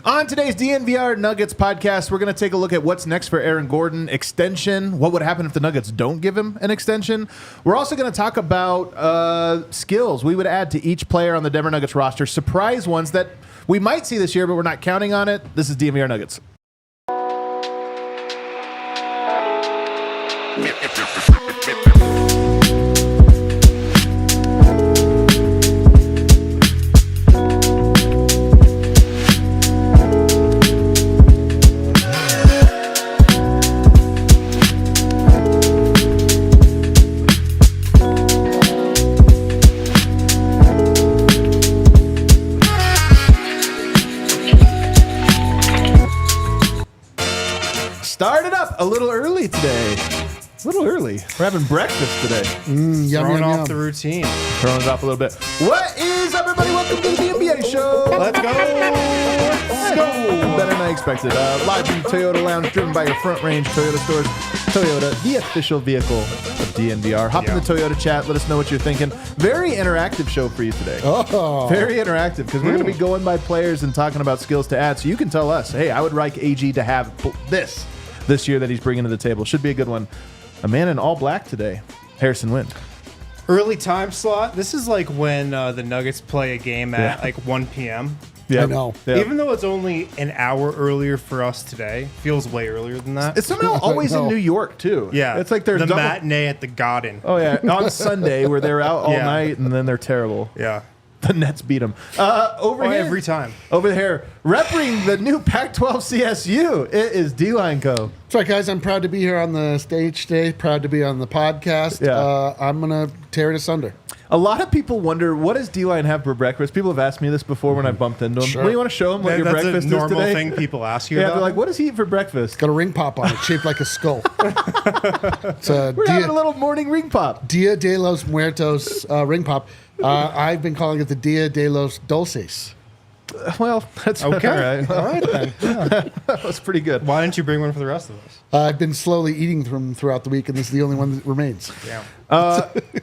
On today's DNVR Nuggets podcast, we're going to take a look at what's next for Aaron Gordon, extension, what would happen if the Nuggets don't give him an extension. We're also going to talk about skills we would add to each player on the Denver Nuggets roster, surprise ones that we might see this year, but we're not counting on it. This is DNVR Nuggets. Started up a little early today. A little early. We're having breakfast today. Throwing off the routine. Throwing it off a little bit. What is up, everybody? Welcome to the NBA show. Let's go. Let's go. Better than I expected. Live from Toyota Lounge, driven by your Front Range Toyota stores. Toyota, the official vehicle of DNVR. Hop in the Toyota chat. Let us know what you're thinking. Very interactive show for you today. Oh. Very interactive because we're going to be going by players and talking about skills to add. So you can tell us, hey, I would like AG to have this year that he's bringing to the table. Should be a good one. A man in all black today, Harrison Wind. Early time slot. This is like when the Nuggets play a game at like 1 p.m. Yeah, I know. Yep. Even though it's only an hour earlier for us today, feels way earlier than that. It's somehow always in New York, too. Yeah. It's like they're the double matinee at the Garden. Oh, yeah. On Sunday, where they're out all Yeah. night, and then they're terrible. Yeah. The Nets beat them. Over here. Every time. Over here, repping the new Pac-12 CSU, it is D-Line Co. That's right, guys. I'm proud to be here on the stage today. Proud to be on the podcast. Yeah. I'm going to tear it asunder. A lot of people wonder, what does D-Line have for breakfast? People have asked me this before when I bumped into them. Sure. What do you want to show them what your That's breakfast a normal is today? thing people ask you Yeah, about. they're like, what does he eat for breakfast? Got a ring pop on it, shaped like a skull. It's a We're having a little morning ring pop. Dia de los Muertos ring pop. I've been calling it the Dia de los Dulces. Well, that's Okay. all right. All right, then. Yeah. That was pretty good. Why didn't you bring one for the rest of us? I've been slowly eating them throughout the week, and this is the only one that remains. Yeah.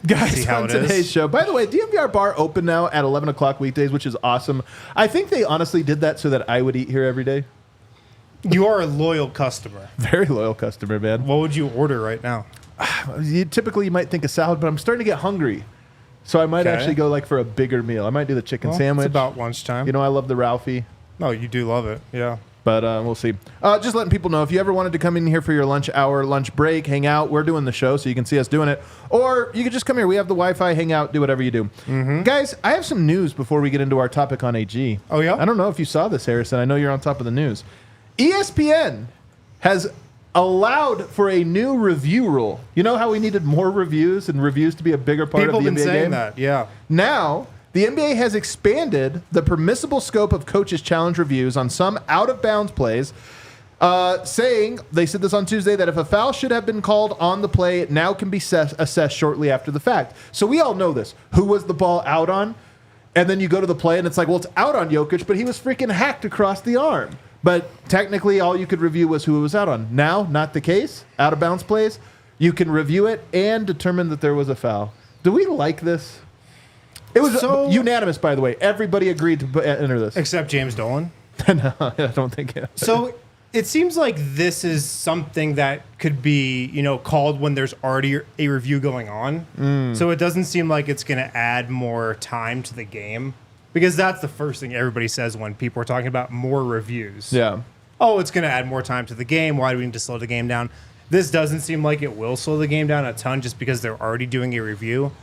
Guys, See how on it is. today's show. By the way, DNVR Bar open now at 11 o'clock weekdays, which is awesome. I think they honestly did that so that I would eat here every day. You are a loyal customer. Very loyal customer, man. What would you order right now? Typically, you might think a salad, but I'm starting to get hungry. So I might Okay. actually go like for a bigger meal. I might do the chicken Well, sandwich. It's about lunchtime. You know, I love the Ralphie. No, you do love it. Yeah. But we'll see. Just letting people know, if you ever wanted to come in here for your lunch hour, lunch break, hang out, we're doing the show, so you can see us doing it. Or you could just come here. We have the Wi-Fi, hang out, do whatever you do. Guys, I have some news before we get into our topic on AG. Oh, yeah? I don't know if you saw this, Harrison. I know you're on top of the news. ESPN has allowed for a new review rule. You know how we needed more reviews and reviews to be a bigger part People of the have been NBA saying game? that. Yeah. Now, the NBA has expanded the permissible scope of coaches' challenge reviews on some out-of-bounds plays, saying, they said this on Tuesday, that if a foul should have been called on the play, it now can be assessed shortly after the fact. So we all know this. Who was the ball out on? And then you go to the play, and it's like, well, it's out on Jokic, but he was freaking hacked across the arm. But technically, all you could review was who it was out on. Now, not the case. Out-of-bounds plays, you can review it and determine that there was a foul. Do we like this? It was unanimous, by the way. Everybody agreed to enter this. Except James Dolan. No, I don't think it. So it seems like this is something that could be, called when there's already a review going on. So it doesn't seem like it's going to add more time to the game, because that's the first thing everybody says when people are talking about more reviews. Yeah. Oh, it's going to add more time to the game. Why do we need to slow the game down? This doesn't seem like it will slow the game down a ton just because they're already doing a review.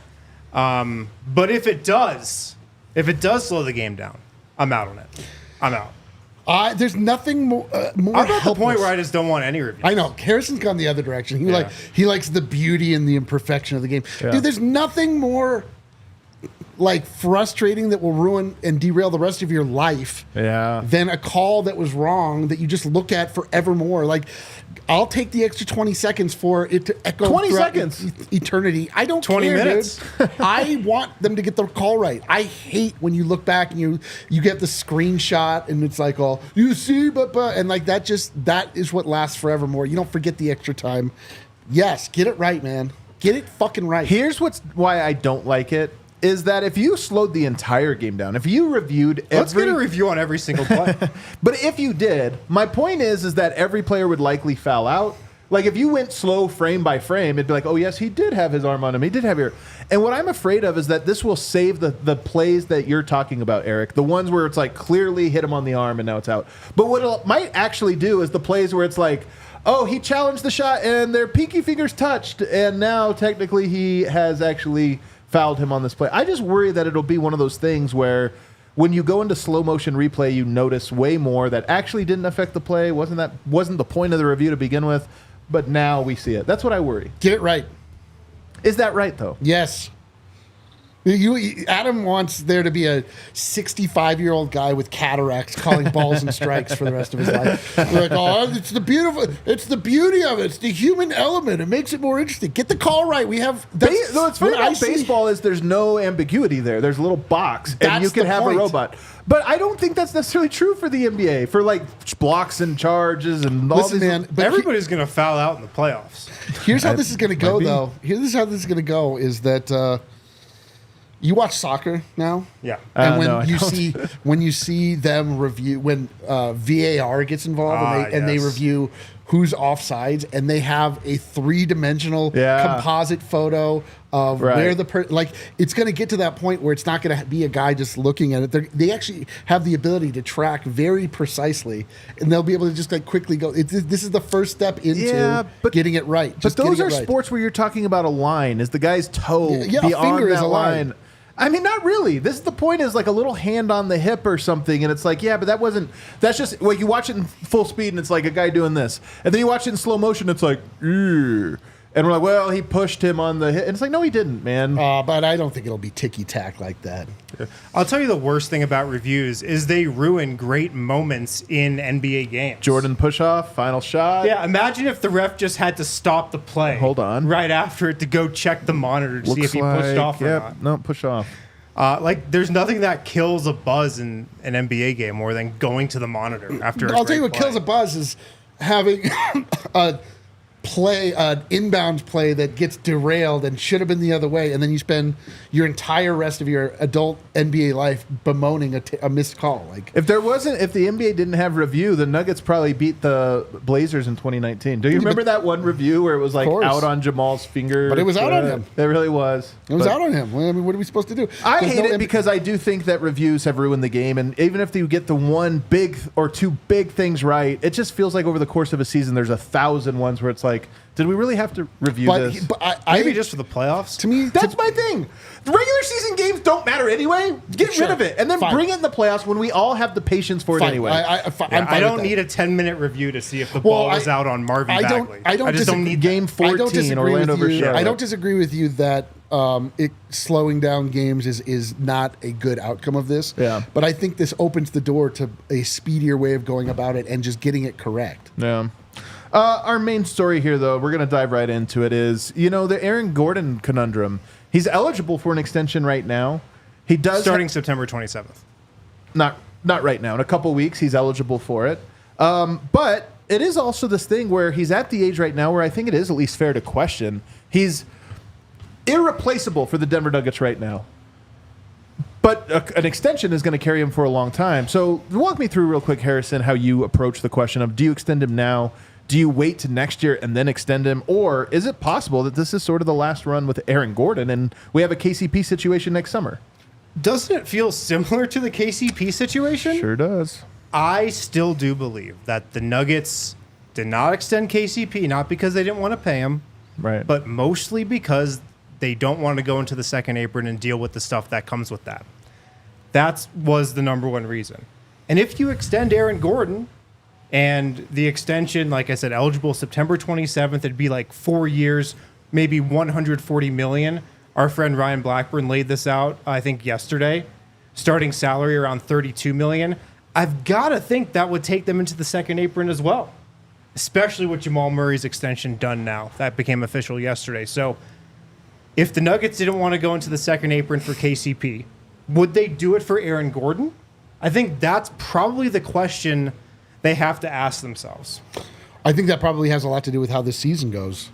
But if it does slow the game down, I'm out on it. I'm out. There's nothing more I'm at the helpless. point where I just don't want any reviews. I know. Harrison's gone the other direction. He likes the beauty and the imperfection of the game. Yeah. Dude, there's nothing more frustrating that will ruin and derail the rest of your life than a call that was wrong that you just look at forevermore. Like, I'll take the extra 20 seconds for it to echo 20 throughout seconds? Eternity. I don't 20 care, minutes. dude. I want them to get the call right. I hate when you look back and you get the screenshot and it's like, oh, you see, but and like that is what lasts forevermore. You don't forget the extra time. Yes, get it right, man. Get it fucking right. Here's why I don't like it. is that if you slowed the entire game down, if you reviewed Let's get a review on every single play. But if you did, my point is that every player would likely foul out. Like, if you went slow frame by frame, it'd be like, oh, yes, he did have his arm on him. He did have your... And what I'm afraid of is that this will save the plays that you're talking about, Eric. The ones where it's like clearly hit him on the arm and now it's out. But what it might actually do is the plays where it's like, oh, he challenged the shot and their pinky fingers touched. And now technically he has actually fouled him on this play. I just worry that it'll be one of those things where when you go into slow motion replay, you notice way more that actually didn't affect the play. Wasn't the point of the review to begin with? But now we see it. That's what I worry. Get it right. Is that right, though? Yes. Adam wants there to be a 65-year-old guy with cataracts calling balls and strikes for the rest of his life. We're like, oh, it's the beauty of it. It's the human element. It makes it more interesting. Get the call right. We have. What's funny about baseball is there's no ambiguity there. There's a little box, and you can have a robot. But I don't think that's necessarily true for the NBA, for like blocks and charges and all these. Man, but everybody's going to foul out in the playoffs. Here's how this is going to go, though. Here's how this is going to go is that you watch soccer now? Yeah. And when you see them review, when VAR gets involved and they review who's offsides, and they have a 3-dimensional composite photo of where the it's going to get to that point where it's not going to be a guy just looking at it. They actually have the ability to track very precisely, and they'll be able to just like quickly go. This is the first step into getting it right. But those are sports where you're talking about a line. Is the guy's toe beyond that line? I mean, not really. This is the point is like a little hand on the hip or something. And it's like, yeah, but that's just, like you watch it in full speed and it's like a guy doing this. And then you watch it in slow motion, it's like, ew. And we're like, well, he pushed him on the hip. And it's like, no, he didn't, man. But I don't think it'll be ticky-tack like that. I'll tell you the worst thing about reviews is they ruin great moments in NBA games. Jordan push-off, final shot. Yeah, imagine if the ref just had to stop the play. Hold on. Right after it to go check the monitor to see if he pushed off or not. No, push off. There's nothing that kills a buzz in an NBA game more than going to the monitor after I'll tell you what kills a buzz is having an inbound play that gets derailed and should have been the other way, and then you spend your entire rest of your adult NBA life bemoaning a missed call. Like if the NBA didn't have review, the Nuggets probably beat the Blazers in 2019. Do you remember that one review where it was like out on Jamal's finger? But it was out on him. It really was. It was out on him. I mean, what are we supposed to do? I hate it because I do think that reviews have ruined the game, and even if you get the one big or two big things right, it just feels like over the course of a season there's 1,000 ones where it's like, did we really have to review this? Maybe just for the playoffs? To me, that's my thing. The regular season games don't matter anyway. Get rid of it. And then bring it in the playoffs when we all have the patience for it anyway. I don't need a 10-minute review to see if the ball was out on Marvin Bagley. I just don't need game 14 Orlando versus Charlotte. I don't disagree with you that slowing down games is not a good outcome of this. Yeah. But I think this opens the door to a speedier way of going about it and just getting it correct. Yeah. Our main story here, though, we're going to dive right into it, is, the Aaron Gordon conundrum. He's eligible for an extension right now. He does starting September 27th. Not right now. In a couple weeks, he's eligible for it. But it is also this thing where he's at the age right now where I think it is at least fair to question. He's irreplaceable for the Denver Nuggets right now. But an extension is going to carry him for a long time. So walk me through real quick, Harrison, how you approach the question of, do you extend him now? Do you wait to next year and then extend him? Or is it possible that this is sort of the last run with Aaron Gordon and we have a KCP situation next summer? Doesn't it feel similar to the KCP situation? Sure does. I still do believe that the Nuggets did not extend KCP, not because they didn't want to pay him, right, but mostly because they don't want to go into the second apron and deal with the stuff that comes with that. That was the number one reason. And if you extend Aaron Gordon, and the extension, like I said, eligible September 27th, it'd be like 4 years, maybe $140 million. Our friend Ryan Blackburn laid this out, I think, yesterday. Starting salary around $32 million. I've got to think that would take them into the second apron as well, especially with Jamal Murray's extension done now. That became official yesterday. So if the Nuggets didn't want to go into the second apron for KCP, would they do it for Aaron Gordon? I think that's probably the question they have to ask themselves. I think that probably has a lot to do with how this season goes.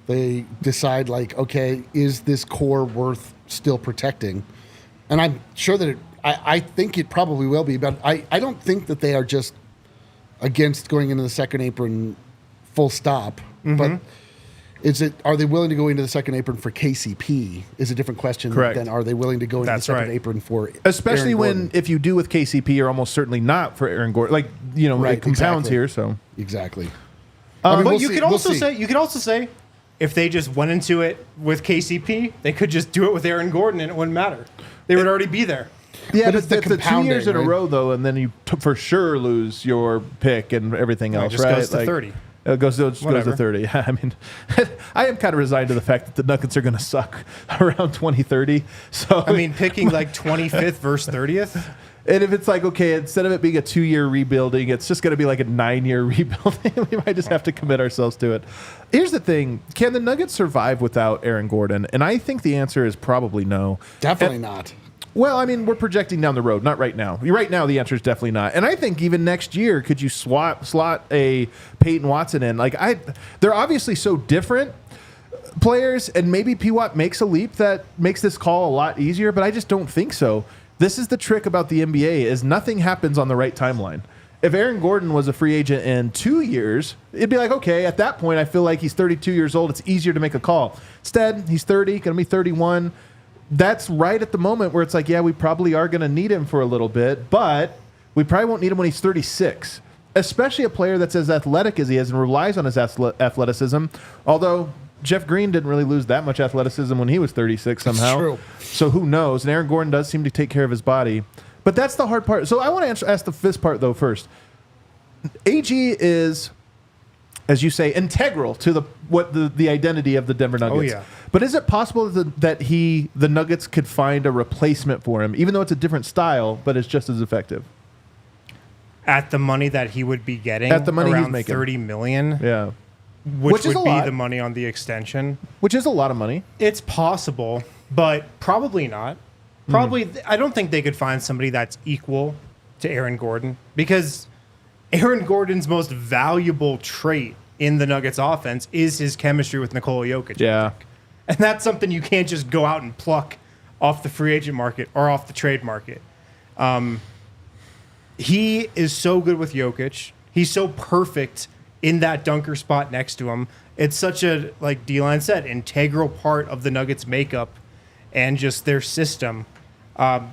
They decide, like, okay, is this core worth still protecting. And I'm sure that I think it probably will be, but I don't think that they are just against going into the second apron full stop. But are they willing to go into the second apron for KCP is a different question than are they willing to go into the second apron for especially Aaron when Gordon. If you do with KCP, you're almost certainly not for Aaron Gordon. Like, it compounds here. So exactly. But you could also say if they just went into it with KCP, they could just do it with Aaron Gordon and it wouldn't matter. They would already be there. Yeah, but it's the it's the 2 years in a compounding, row though, and then you for sure lose your pick and everything else. It just goes to 30. It goes to 30. Yeah, I mean, I am kind of resigned to the fact that the Nuggets are going to suck around 2030. So I mean, picking like 25th versus 30th. And if it's like, okay, instead of it being a 2-year rebuilding, it's just going to be like a 9-year rebuilding. We might just have to commit ourselves to it. Here's the thing. Can the Nuggets survive without Aaron Gordon? And I think the answer is probably no. Definitely not. Well, I mean, we're projecting down the road, not right now. Right now, the answer is definitely not. And I think even next year, could you slot a Peyton Watson in? They're obviously so different players, and maybe PWAT makes a leap that makes this call a lot easier, but I just don't think so. This is the trick about the NBA is nothing happens on the right timeline. If Aaron Gordon was a free agent in 2 years, it'd be like, okay, at that point, I feel like he's 32 years old. It's easier to make a call. Instead, he's 30, going to be 31. That's right at the moment where it's like, yeah, we probably are going to need him for a little bit, but we probably won't need him when he's 36, especially a player that's as athletic as he is and relies on his athleticism. Although Jeff Green didn't really lose that much athleticism when he was 36 somehow. That's true. So who knows? And Aaron Gordon does seem to take care of his body. But that's the hard part. So I want to ask the first part, though, first. AG is, as you say, integral to the identity of the Denver Nuggets. Oh, yeah. But is it possible that the Nuggets could find a replacement for him, even though it's a different style, but it's just as effective? At the money that he would be getting, at the money around he's making, $30 million, yeah, which would be the money on the extension, which is a lot of money. It's possible, but probably not. Probably, I don't think they could find somebody that's equal to Aaron Gordon because Aaron Gordon's most valuable trait in the Nuggets offense is his chemistry with Nikola Jokic. Yeah. And that's something you can't just go out and pluck off the free agent market or off the trade market. He is so good with Jokic. He's so perfect in that dunker spot next to him. It's such a, like D-Line said, integral part of the Nuggets' makeup and just their system. The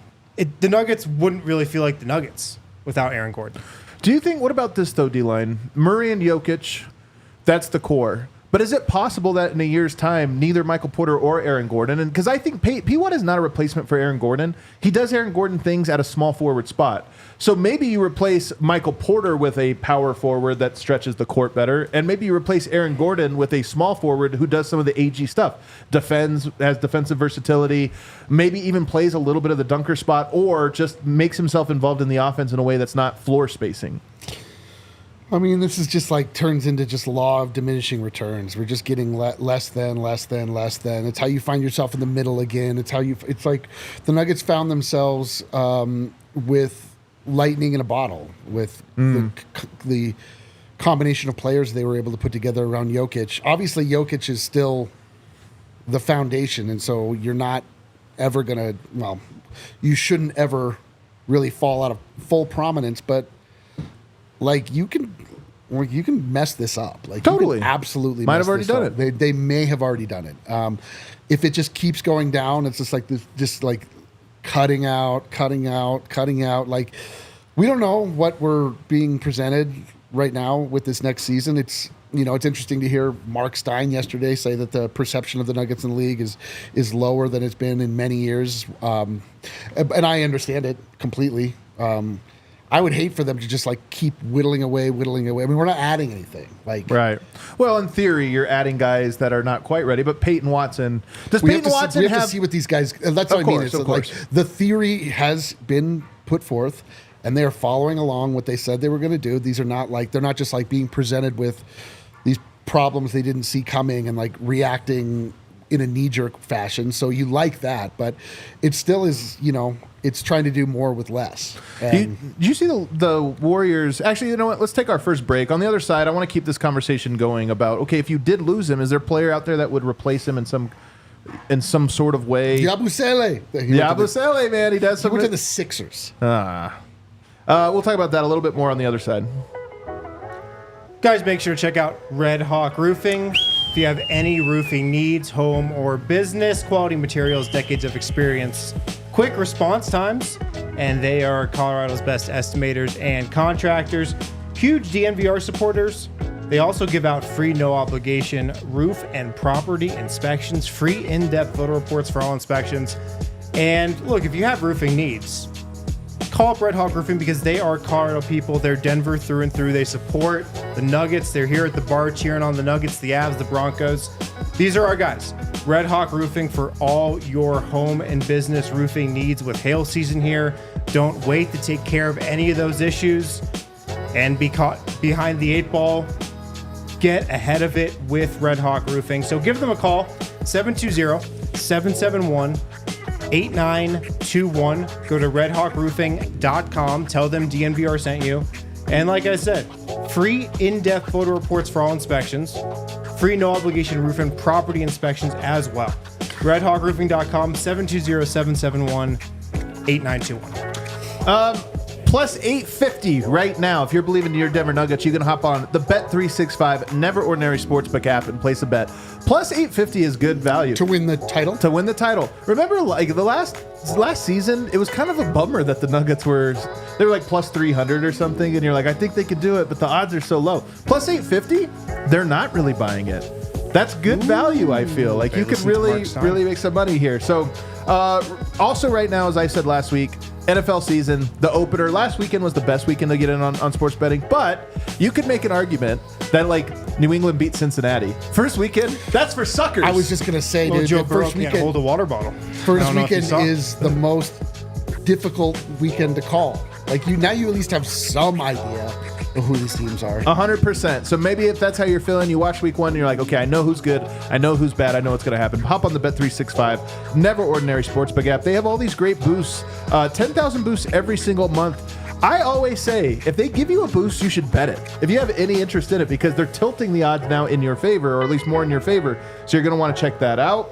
Nuggets wouldn't really feel like the Nuggets without Aaron Gordon. Do you think, what about this though, D-Line? Murray and Jokic, that's the core. But is it possible that in a year's time, neither Michael Porter or Aaron Gordon, and because I think PWAT is not a replacement for Aaron Gordon. He does Aaron Gordon things at a small forward spot. So maybe you replace Michael Porter with a power forward that stretches the court better, and maybe you replace Aaron Gordon with a small forward who does some of the AG stuff, defends, has defensive versatility, maybe even plays a little bit of the dunker spot, or just makes himself involved in the offense in a way that's not floor spacing. I mean, this is just like turns into just law of diminishing returns. We're just getting less than. It's how you find yourself in the middle again. It's like the Nuggets found themselves with lightning in a bottle with the combination of players they were able to put together around Jokic. Obviously, Jokic is still the foundation, and so you're not ever going to, you shouldn't ever really fall out of full prominence, but like you can mess this up. Like totally, you can absolutely might have already done it. They may have already done it. If it just keeps going down, it's just like this, just like cutting out. Like we don't know what we're being presented right now with this next season. It's interesting to hear Mark Stein yesterday say that the perception of the Nuggets in the league is lower than it's been in many years, and I understand it completely. I would hate for them to just like keep whittling away. I mean, we're not adding anything. Right. Well, in theory, you're adding guys that are not quite ready. But Peyton Watson, we have to see what these guys. That's what I mean. It's like the theory has been put forth, and they are following along what they said they were going to do. These are not like they're not just like being presented with these problems they didn't see coming and like reacting in a knee-jerk fashion. So you like that, but it still is, it's trying to do more with less. Did you see the Warriors? Actually, you know what? Let's take our first break. On the other side, I want to keep this conversation going about, okay, if you did lose him, is there a player out there that would replace him in some in some sort of way. Yabusele. Yabusele, man. He does He some. went to the Sixers. We'll talk about that a little bit more on the other side. Guys, make sure to check out Red Hawk Roofing. If you have any roofing needs, home or business, quality materials, decades of experience, quick response times, and they are Colorado's best estimators and contractors. Huge DNVR supporters. They also give out free, no obligation roof and property inspections, free in-depth photo reports for all inspections. And look, if you have roofing needs, call up Red Hawk Roofing because they are Colorado people. They're Denver through and through. They support the Nuggets. They're here at the bar cheering on the Nuggets, the Avs, the Broncos. These are our guys. Red Hawk Roofing for all your home and business roofing needs with hail season here. Don't wait to take care of any of those issues and be caught behind the 8 ball. Get ahead of it with Red Hawk Roofing. So give them a call, 720-771-8921. Go to redhawkroofing.com. Tell them DNVR sent you. And like I said, free in-depth photo reports for all inspections. Free no-obligation roof and property inspections as well. redhawkroofing.com, 720-771-8921. Plus 850 right now. If you're believing in your Denver Nuggets, you can hop on the Bet365 Never Ordinary Sportsbook app and place a bet. Plus 850 is good value. To win the title? To win the title. Remember, like the last season, it was kind of a bummer that the Nuggets were like plus 300 or something, and you're like, I think they could do it, but the odds are so low. Plus 850, they're not really buying it. That's good value, I feel. Like you could really make some money here. So also right now, as I said last week, NFL season, the opener. Last weekend was the best weekend to get in on sports betting, but you could make an argument that like New England beat Cincinnati. First weekend, that's for suckers. I was just going to say, Well, dude, Joe the Burrow first can't weekend, hold a water bottle. first weekend is the most difficult weekend to call. Like now you at least have some idea of who these teams are. 100%. So maybe if that's how you're feeling, you watch week 1 and you're like, okay, I know who's good, I know who's bad, I know what's going to happen. Hop on the Bet365 Never Ordinary Sportsbook app. They have all these great boosts, 10,000 boosts every single month. I always say, if they give you a boost, you should bet it. If you have any interest in it, because they're tilting the odds now in your favor, or at least more in your favor. So you're going to want to check that out.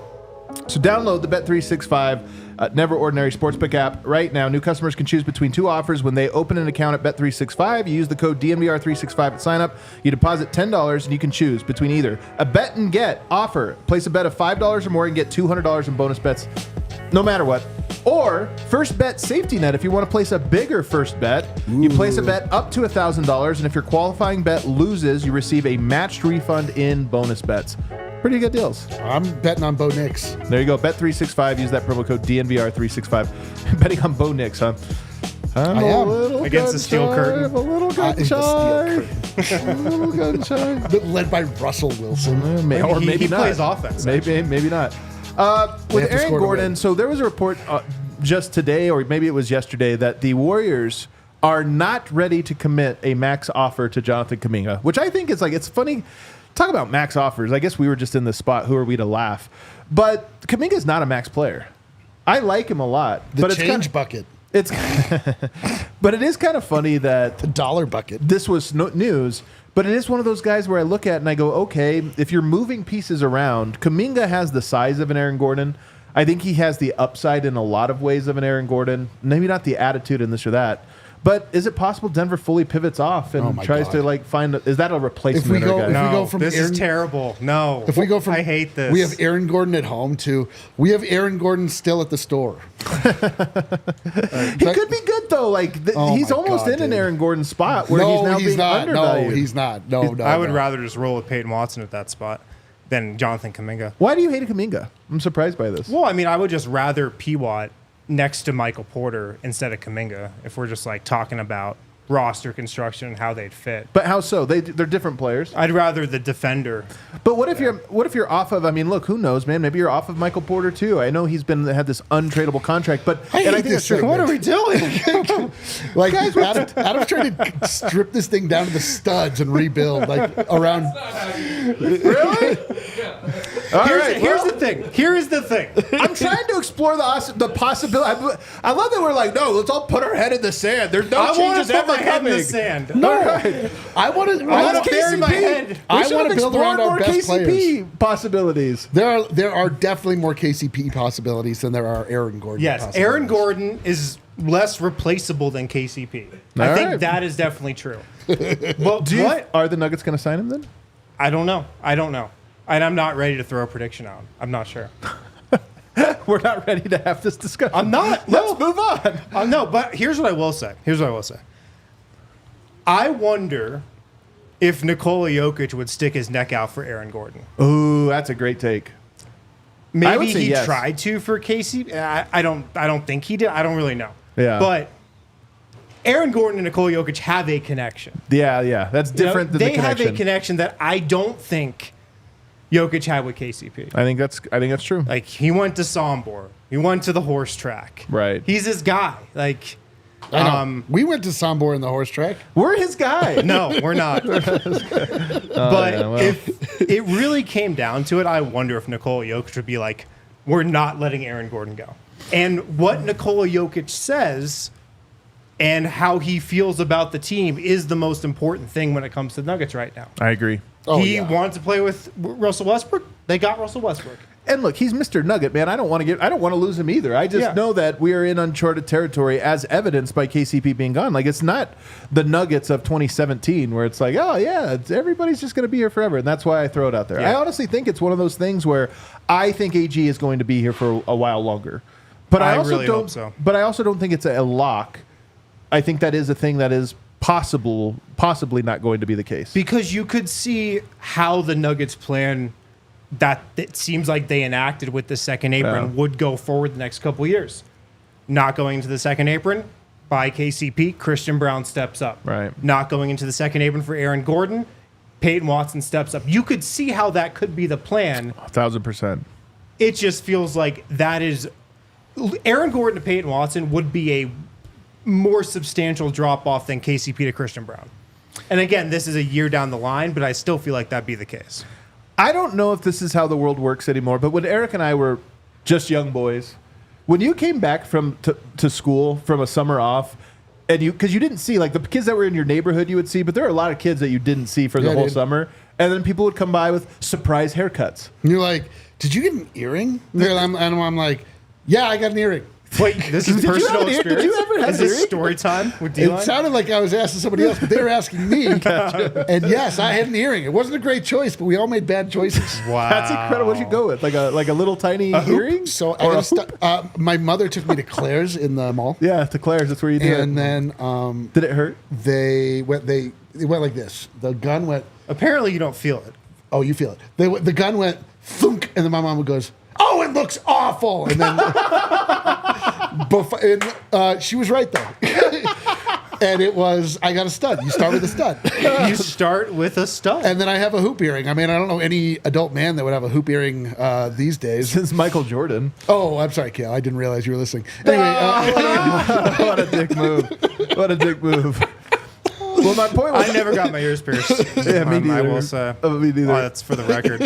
So download the Bet365 Never Ordinary Sportsbook app right now. New customers can choose between 2 offers when they open an account at Bet365. You use the code DNVR365 at sign up. You deposit $10 and you can choose between either a bet and get offer. Place a bet of $5 or more and get $200 in bonus bets no matter what. Or first bet safety net. If you want to place a bigger first bet, you place a bet up to $1,000. And if your qualifying bet loses, you receive a matched refund in bonus bets. Pretty good deals. I'm betting on Bo Nix. There you go. Bet365. Use that promo code DNVR365. Betting on Bo Nix, huh? I'm I a am. little Against the steel curtain. I'm a little gun shy. A little gun shy. Led by Russell Wilson. Or maybe he not. plays offense. Maybe not. With Aaron Gordon, so there was a report just today, or maybe it was yesterday, that the Warriors are not ready to commit a max offer to Jonathan Kuminga, which I think is like, it's funny. Talk about max offers. I guess we were just in this spot. Who are we to laugh? But Kuminga's not a max player. I like him a lot. The change bucket. It's, but it is kind of funny that The dollar bucket. this was news. But it is one of those guys where I look at and I go, okay, if you're moving pieces around, Kuminga has the size of an Aaron Gordon. I think he has the upside in a lot of ways of an Aaron Gordon. Maybe not the attitude in this or that. But is it possible Denver fully pivots off and tries to like find? Is that a replacement? If we go, guys? if we go from this Aaron, is terrible. No, If we go from, I hate this. We have Aaron Gordon at home too. We have Aaron Gordon still at the store. He could be good though. Like he's almost in an Aaron Gordon spot where he's now being undervalued. No, he's not. No. I would rather just roll with Peyton Watson at that spot than Jonathan Kuminga. Why do you hate Kuminga? I'm surprised by this. Well, I mean, I would just rather PWAT next to Michael Porter instead of Kuminga if we're just like talking about roster construction and how they'd fit. But how so? They're different players. I'd rather the defender. But what if you're off of? I mean, look, who knows, man? Maybe you're off of Michael Porter too. I know he's had this untradeable contract, but I think that's true. What are we doing? Like Adam's trying to strip this thing down to the studs and rebuild like around. Really? Here's the thing. Here is the thing. I'm trying to explore the possibility. I love that we're like, no, let's all put our head in the sand. There's no changes ever my head in coming. the sand. No, Right. I want to bury my head. I want to build around our best KCP players. possibilities. There are definitely more KCP possibilities than there are Aaron Gordon. Yes, possibilities. Aaron Gordon is less replaceable than KCP. I think that is definitely true. Well, Are the Nuggets going to sign him then? I don't know. And I'm not ready to throw a prediction out. I'm not sure. We're not ready to have this discussion. I'm not. Let's move on. No, but here's what I will say. I wonder if Nikola Jokic would stick his neck out for Aaron Gordon. Ooh, that's a great take. Maybe he tried to for KCP. I don't think he did. I don't really know. Yeah. But Aaron Gordon and Nikola Jokic have a connection. Yeah. That's different than the connection. They have a connection that I don't think Jokic had with KCP. I think that's true. Like, he went to Sombor. He went to the horse track. Right. He's his guy. Like, I know. We went to Sombor in the horse track. We're his guy. no, we're not. But if it really came down to it, I wonder if Nikola Jokic would be like, we're not letting Aaron Gordon go. And what Nikola Jokic says and how he feels about the team is the most important thing when it comes to the Nuggets right now. I agree. He wanted to play with Russell Westbrook. They got Russell Westbrook. And look, he's Mr. Nugget, man. I don't want to lose him either. I just know that we are in uncharted territory, as evidenced by KCP being gone. Like, it's not the Nuggets of 2017 where it's like, oh yeah, everybody's just going to be here forever, and that's why I throw it out there. Yeah. I honestly think it's one of those things where I think AG is going to be here for a while longer, but I also really hope so. But I also don't think it's a lock. I think that is a thing that is possibly not going to be the case, because you could see how the Nuggets plan that it seems like they enacted with the second apron would go forward the next couple of years. Not going into the second apron by KCP, Christian Braun steps up. Right. Not going into the second apron for Aaron Gordon, Peyton Watson steps up. You could see how that could be the plan. 1,000%. It just feels like that is Aaron Gordon to Peyton Watson would be a more substantial drop off than KCP to Christian Braun. And again, this is a year down the line, but I still feel like that'd be the case. I don't know if this is how the world works anymore, but when Eric and I were just young boys, when you came back to school from a summer off, and because you didn't see, like, the kids that were in your neighborhood you would see, but there are a lot of kids that you didn't see for the whole summer, and then people would come by with surprise haircuts. And you're like, did you get an earring? And I'm like, yeah, I got an earring. Wait, this is personal experience? Did you ever have Is this story time with D-Line? It sounded like I was asking somebody else, but they were asking me. And yes, I had an earring. It wasn't a great choice, but we all made bad choices. Wow. That's incredible. What'd you go with? Like a little tiny earring? So I got my mother took me to Claire's in the mall. Yeah, to Claire's. That's where you do it. And then did it hurt? It went like this. The gun went. Apparently, you don't feel it. Oh, you feel it. The gun went thunk, and then my mom goes, "Oh, it looks awful." And then, she was right though. And it was, I got a stud. You start with a stud. You start with a stud. And then I have a hoop earring. I mean, I don't know any adult man that would have a hoop earring these days. Since Michael Jordan. Oh, I'm sorry, Kale. I didn't realize you were listening. Anyway. What a dick move. What a dick move. Well, my point was, I never got my ears pierced. Yeah, me neither. I will say. Me neither. That's for the record.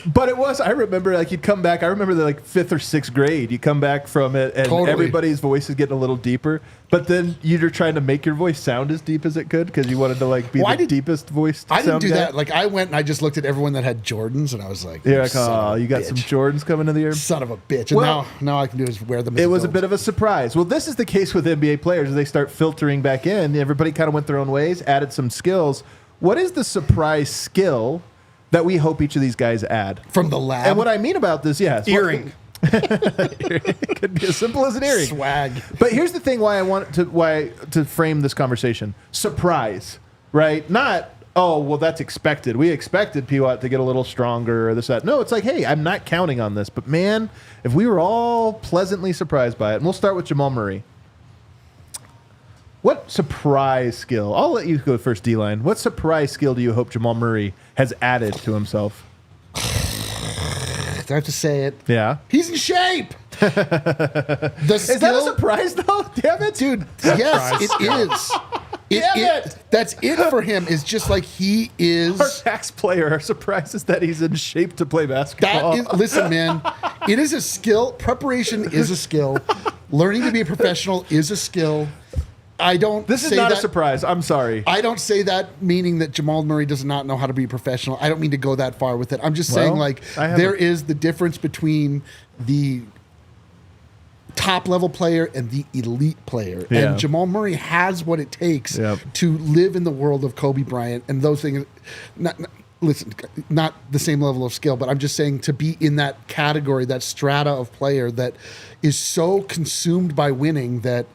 But it was, I remember, like, you'd come back. I remember the, like, 5th or 6th grade. You come back from it, and everybody's voice is getting a little deeper. But then you're trying to make your voice sound as deep as it could because you wanted to, like, be the deepest voice. I didn't do that. Like, I went and I just looked at everyone that had Jordans, and I was like, "Yeah, like, oh, you got some Jordans coming to the air, son of a bitch." And now all I can do is wear them. It was a bit of a surprise. Well, this is the case with NBA players as they start filtering back in. Everybody kind of went their own ways, added some skills. What is the surprise skill that we hope each of these guys add from the lab? And what I mean about this, earring. It could be as simple as an earring. Swag. But here's the thing: why to frame this conversation: surprise, right? Not, oh, well, that's expected. We expected PWAT to get a little stronger or this, that. No, it's like, hey, I'm not counting on this, but man, if we were all pleasantly surprised by it, and we'll start with Jamal Murray. What surprise skill? I'll let you go first, D-Line. What surprise skill do you hope Jamal Murray has added to himself? I have to say it. Yeah. He's in shape. Is that a surprise, though? Damn it. Dude, yes, it is. That's it for him. Is just like he is. Our tax player. Our surprise is that he's in shape to play basketball. Listen, man, it is a skill. Preparation is a skill. Learning to be a professional is a skill. This is not a surprise. I'm sorry. I don't say that meaning that Jamal Murray does not know how to be a professional. I don't mean to go that far with it. I'm just saying, like, there is the difference between the top level player and the elite player. Yeah. And Jamal Murray has what it takes to live in the world of Kobe Bryant and those things. Not the same level of skill, but I'm just saying to be in that category, that strata of player that is so consumed by winning that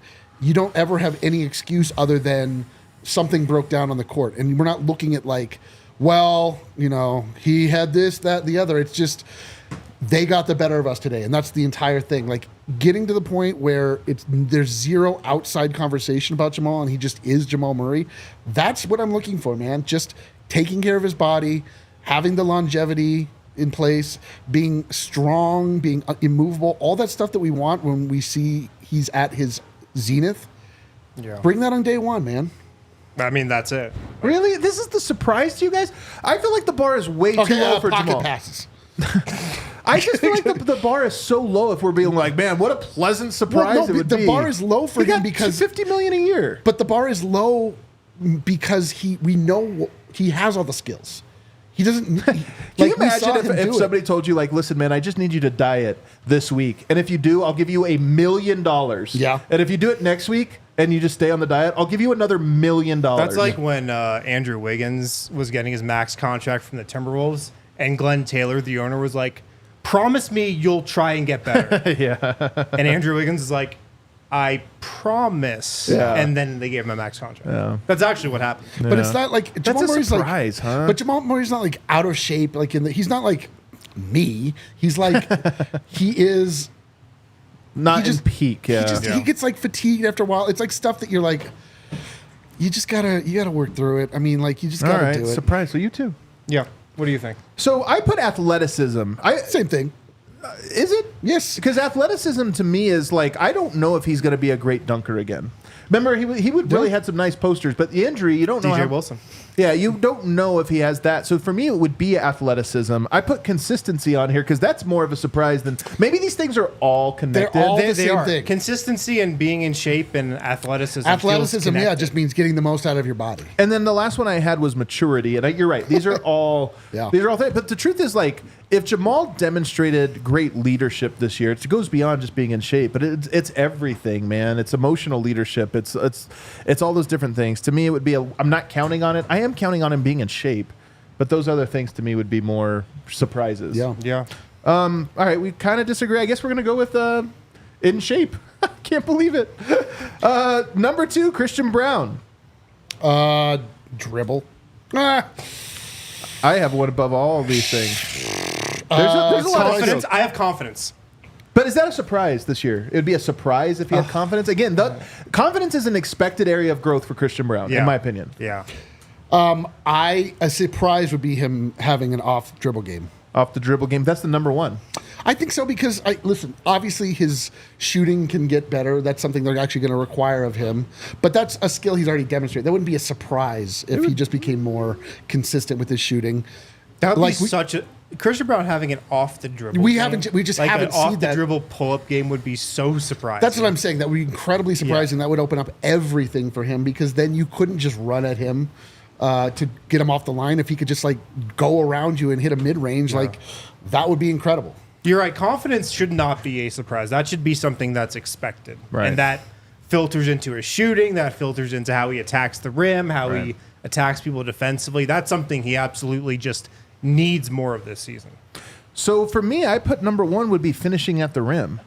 you don't ever have any excuse other than something broke down on the court. And we're not looking at like, well, he had this, that, the other. It's just they got the better of us today. And that's the entire thing. Like getting to the point where there's zero outside conversation about Jamal and he just is Jamal Murray. That's what I'm looking for, man. Just taking care of his body, having the longevity in place, being strong, being immovable, all that stuff that we want when we see he's at his zenith. Yeah. Bring that on day one, man. I mean, that's it. Really? This is the surprise to you guys? I feel like the bar is way too low for Jamal. Passes. I just feel like the bar is so low if we're being like, man, what a pleasant surprise it would be. The bar is low for him because $50 million a year. But the bar is low because we know he has all the skills. He doesn't. Can you imagine if somebody told you, like, listen, man, I just need you to diet this week, and if you do, I'll give you $1 million. Yeah. And if you do it next week and you just stay on the diet, I'll give you another $1 million. That's like when Andrew Wiggins was getting his max contract from the Timberwolves, and Glenn Taylor, the owner, was like, "Promise me you'll try and get better." Yeah. And Andrew Wiggins is like, "I promise." Yeah. And then they gave him a max contract. Yeah. That's actually what happened. Yeah. But it's not like Jamal That's a Murray's surprise, huh? But Jamal Murray's not like out of shape. Like he's not like me. He's like he is not in peak. Yeah. He gets like fatigued after a while. It's like stuff that you're like, you gotta work through it. I mean, like you just gotta do it. Surprise. So you too. Yeah. What do you think? So I put athleticism. Same thing. Is it? Yes. Because athleticism to me is like, I don't know if he's going to be a great dunker again. Remember, he would really had some nice posters, but the injury, you don't know. DJ Wilson. Yeah, you don't know if he has that. So for me, it would be athleticism. I put consistency on here because that's more of a surprise than maybe these things are all connected. They're all the same thing. Consistency and being in shape and athleticism. Athleticism, just means getting the most out of your body. And then the last one I had was maturity, and you're right. These are all these are all things. But the truth is, like, if Jamal demonstrated great leadership this year, it goes beyond just being in shape, but it's everything, man. It's emotional leadership. It's all those different things. To me, it would be I'm not counting on it. I am counting on him being in shape, but those other things to me would be more surprises. Yeah. All right, we kind of disagree. I guess we're gonna go with in shape. Can't believe it. Number 2, Christian Braun. Dribble. I have one above all of these things. There's a lot of confidence. I have confidence. But is that a surprise this year? It would be a surprise if he had confidence. Again, confidence is an expected area of growth for Christian Braun, in my opinion. Yeah. A surprise would be him having an off dribble game. Off the dribble game. That's the number 1. I think so because, listen, obviously his shooting can get better. That's something they're actually going to require of him. But that's a skill he's already demonstrated. That wouldn't be a surprise if he just became more consistent with his shooting. That would be such a... Christian Braun having an off the dribble. We just haven't seen that. Off the dribble pull up game would be so surprising. That's what I'm saying. That would be incredibly surprising. That would open up everything for him because then you couldn't just run at him to get him off the line. If he could just like go around you and hit a mid range, like that would be incredible. You're right. Confidence should not be a surprise. That should be something that's expected, right. And that filters into his shooting. That filters into how he attacks the rim, how he attacks people defensively. That's something he absolutely just needs more of this season. So for me, I put number 1 would be finishing at the rim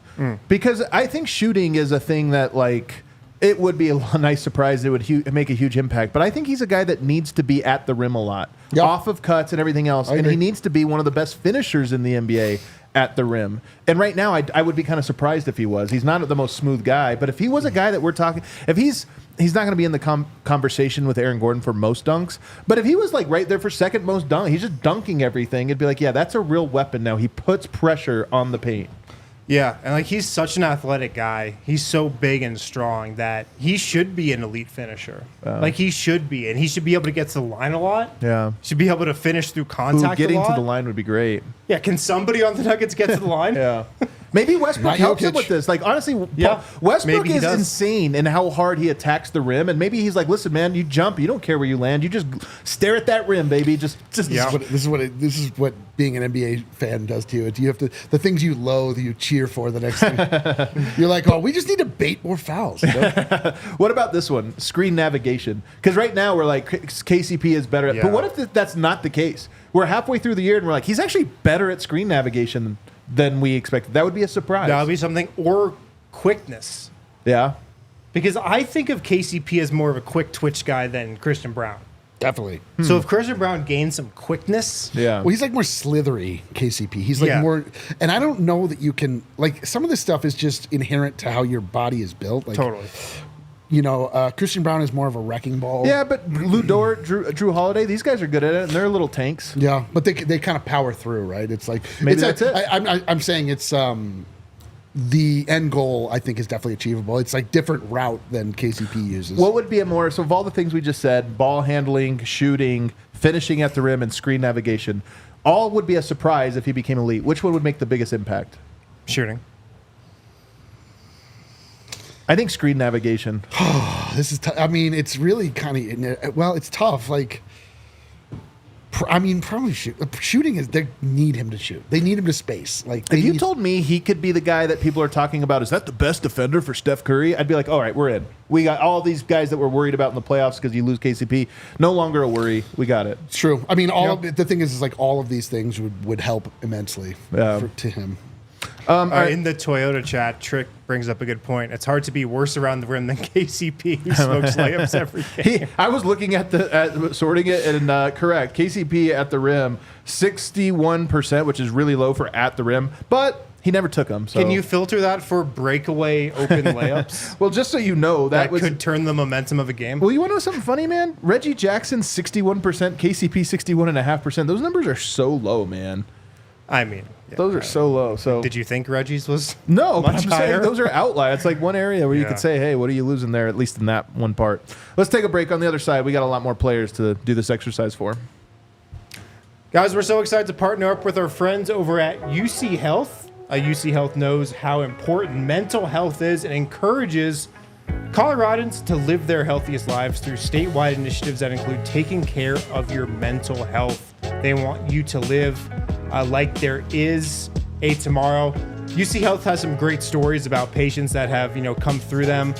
because I think shooting is a thing that like it would be a nice surprise. It would make a huge impact. But I think he's a guy that needs to be at the rim a lot, off of cuts and everything else. And he needs to be one of the best finishers in the NBA at the rim. And right now, I would be kind of surprised if he was. He's not the most smooth guy. But if he was a guy that we're talking, if he's not going to be in the conversation with Aaron Gordon for most dunks. But if he was like right there for second most dunk, he's just dunking everything. It'd be like, yeah, that's a real weapon now. He puts pressure on the paint. Yeah, and like he's such an athletic guy. He's so big and strong that he should be an elite finisher. Like he should be, and he should be able to get to the line a lot. Yeah. Should be able to finish through contact Getting a lot. to the line would be great. Yeah, can somebody on the Nuggets get to the line? Yeah. Maybe Westbrook Not helps him Jokic. with this. Like, honestly, Yeah, Westbrook maybe he is does. insane in how hard he attacks the rim. And maybe he's like, listen, man, you jump. You don't care where you land. You just stare at that rim, baby. Just Yeah. This is what being an NBA fan does to you. You have to the things you loathe, you cheer for the next thing. You're like, oh, we just need to bait more fouls. You know? What about this one? Screen navigation. Because right now we're like, KCP is better at. Yeah. But what if that's not the case? We're halfway through the year and we're like, he's actually better at screen navigation than we expected. That would be a surprise. That would be something, or quickness. Yeah. Because I think of KCP as more of a quick twitch guy than Christian Braun. Definitely. So if Christian Braun gains some quickness, Yeah. Well, he's like more slithery, KCP. He's like Yeah. more, and I don't know that you can, like, some of this stuff is just inherent to how your body is built. Like, totally. You know, Christian Braun is more of a wrecking ball. Yeah, but Lou Dort, Drew Holiday, these guys are good at it, and they're little tanks. Yeah, but they kind of power through, right? It's like Maybe it's that's it. I'm saying it's the end goal. I think is definitely achievable. It's like different route than KCP uses. What would be a more, so of all the things we just said, ball handling, shooting, finishing at the rim, and screen navigation, all would be a surprise if he became elite. Which one would make the biggest impact? Shooting. I think screen navigation. This is. I mean, it's really kind of. Well, it's tough. Like, probably shooting is. They need him to shoot. They need him to space. Like, If you told me he could be the guy that people are talking about, is that the best defender for Steph Curry? I'd be like, all right, we're in. We got all these guys that we're worried about in the playoffs because you lose KCP. No longer a worry. We got it. It's true. I mean, the thing is like all of these things would help immensely to him. In the Toyota chat, Trick brings up a good point. It's hard to be worse around the rim than KCP, who smokes layups every game. I was looking at sorting it, and correct. KCP at the rim, 61%, which is really low for at the rim, but he never took them. So. Can you filter that for breakaway open layups? Well, just so you know, that could turn the momentum of a game. Well, you want to know something funny, man? Reggie Jackson, 61%, KCP, 61.5%. Those numbers are so low, man. I mean, yeah, Those are so low. So did you think Reggie's was no? But I'm much saying higher? those are outliers. It's like one area where you Yeah. could say, "Hey, what are you losing there?" At least in that one part. Let's take a break. On the other side, we got a lot more players to do this exercise for. Guys, we're so excited to partner up with our friends over at UC Health. UC Health knows how important mental health is and encourages Coloradans to live their healthiest lives through statewide initiatives that include taking care of your mental health. They want you to live like there is a tomorrow. UC Health has some great stories about patients that have, come through them.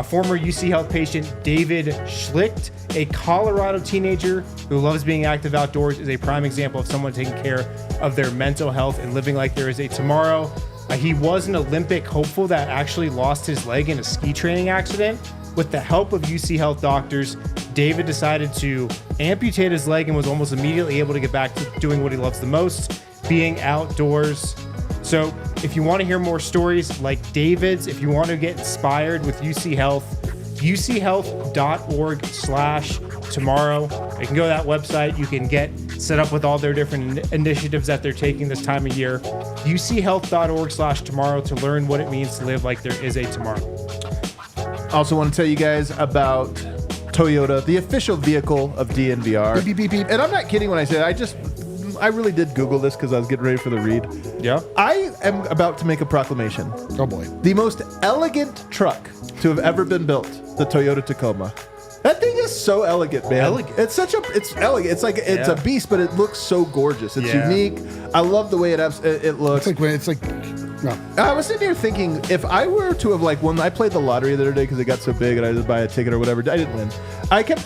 Former UC Health patient David Schlicht, a Colorado teenager who loves being active outdoors, is a prime example of someone taking care of their mental health and living like there is a tomorrow. He was an Olympic hopeful that actually lost his leg in a ski training accident. With the help of UC Health doctors, David decided to amputate his leg and was almost immediately able to get back to doing what he loves the most, being outdoors. So if you want to hear more stories like David's, if you want to get inspired with UC Health, uchealth.org/tomorrow. You can go to that website. You can get set up with all their different initiatives that they're taking this time of year. uchealth.org/tomorrow to learn what it means to live like there is a tomorrow. Also want to tell you guys about Toyota, the official vehicle of DNVR. Beep, beep, beep. And I'm not kidding when I say that. I really did Google this because I was getting ready for the read. Yeah. I am about to make a proclamation. Oh boy. The most elegant truck to have ever been built, the Toyota Tacoma. That thing is so elegant, man. Elegant. It's elegant. It's like it's a beast, but it looks so gorgeous. It's unique. I love the way it looks. No. I was sitting here thinking, if I were to have won, I played the lottery the other day because it got so big and I had to buy a ticket or whatever. I didn't win. I think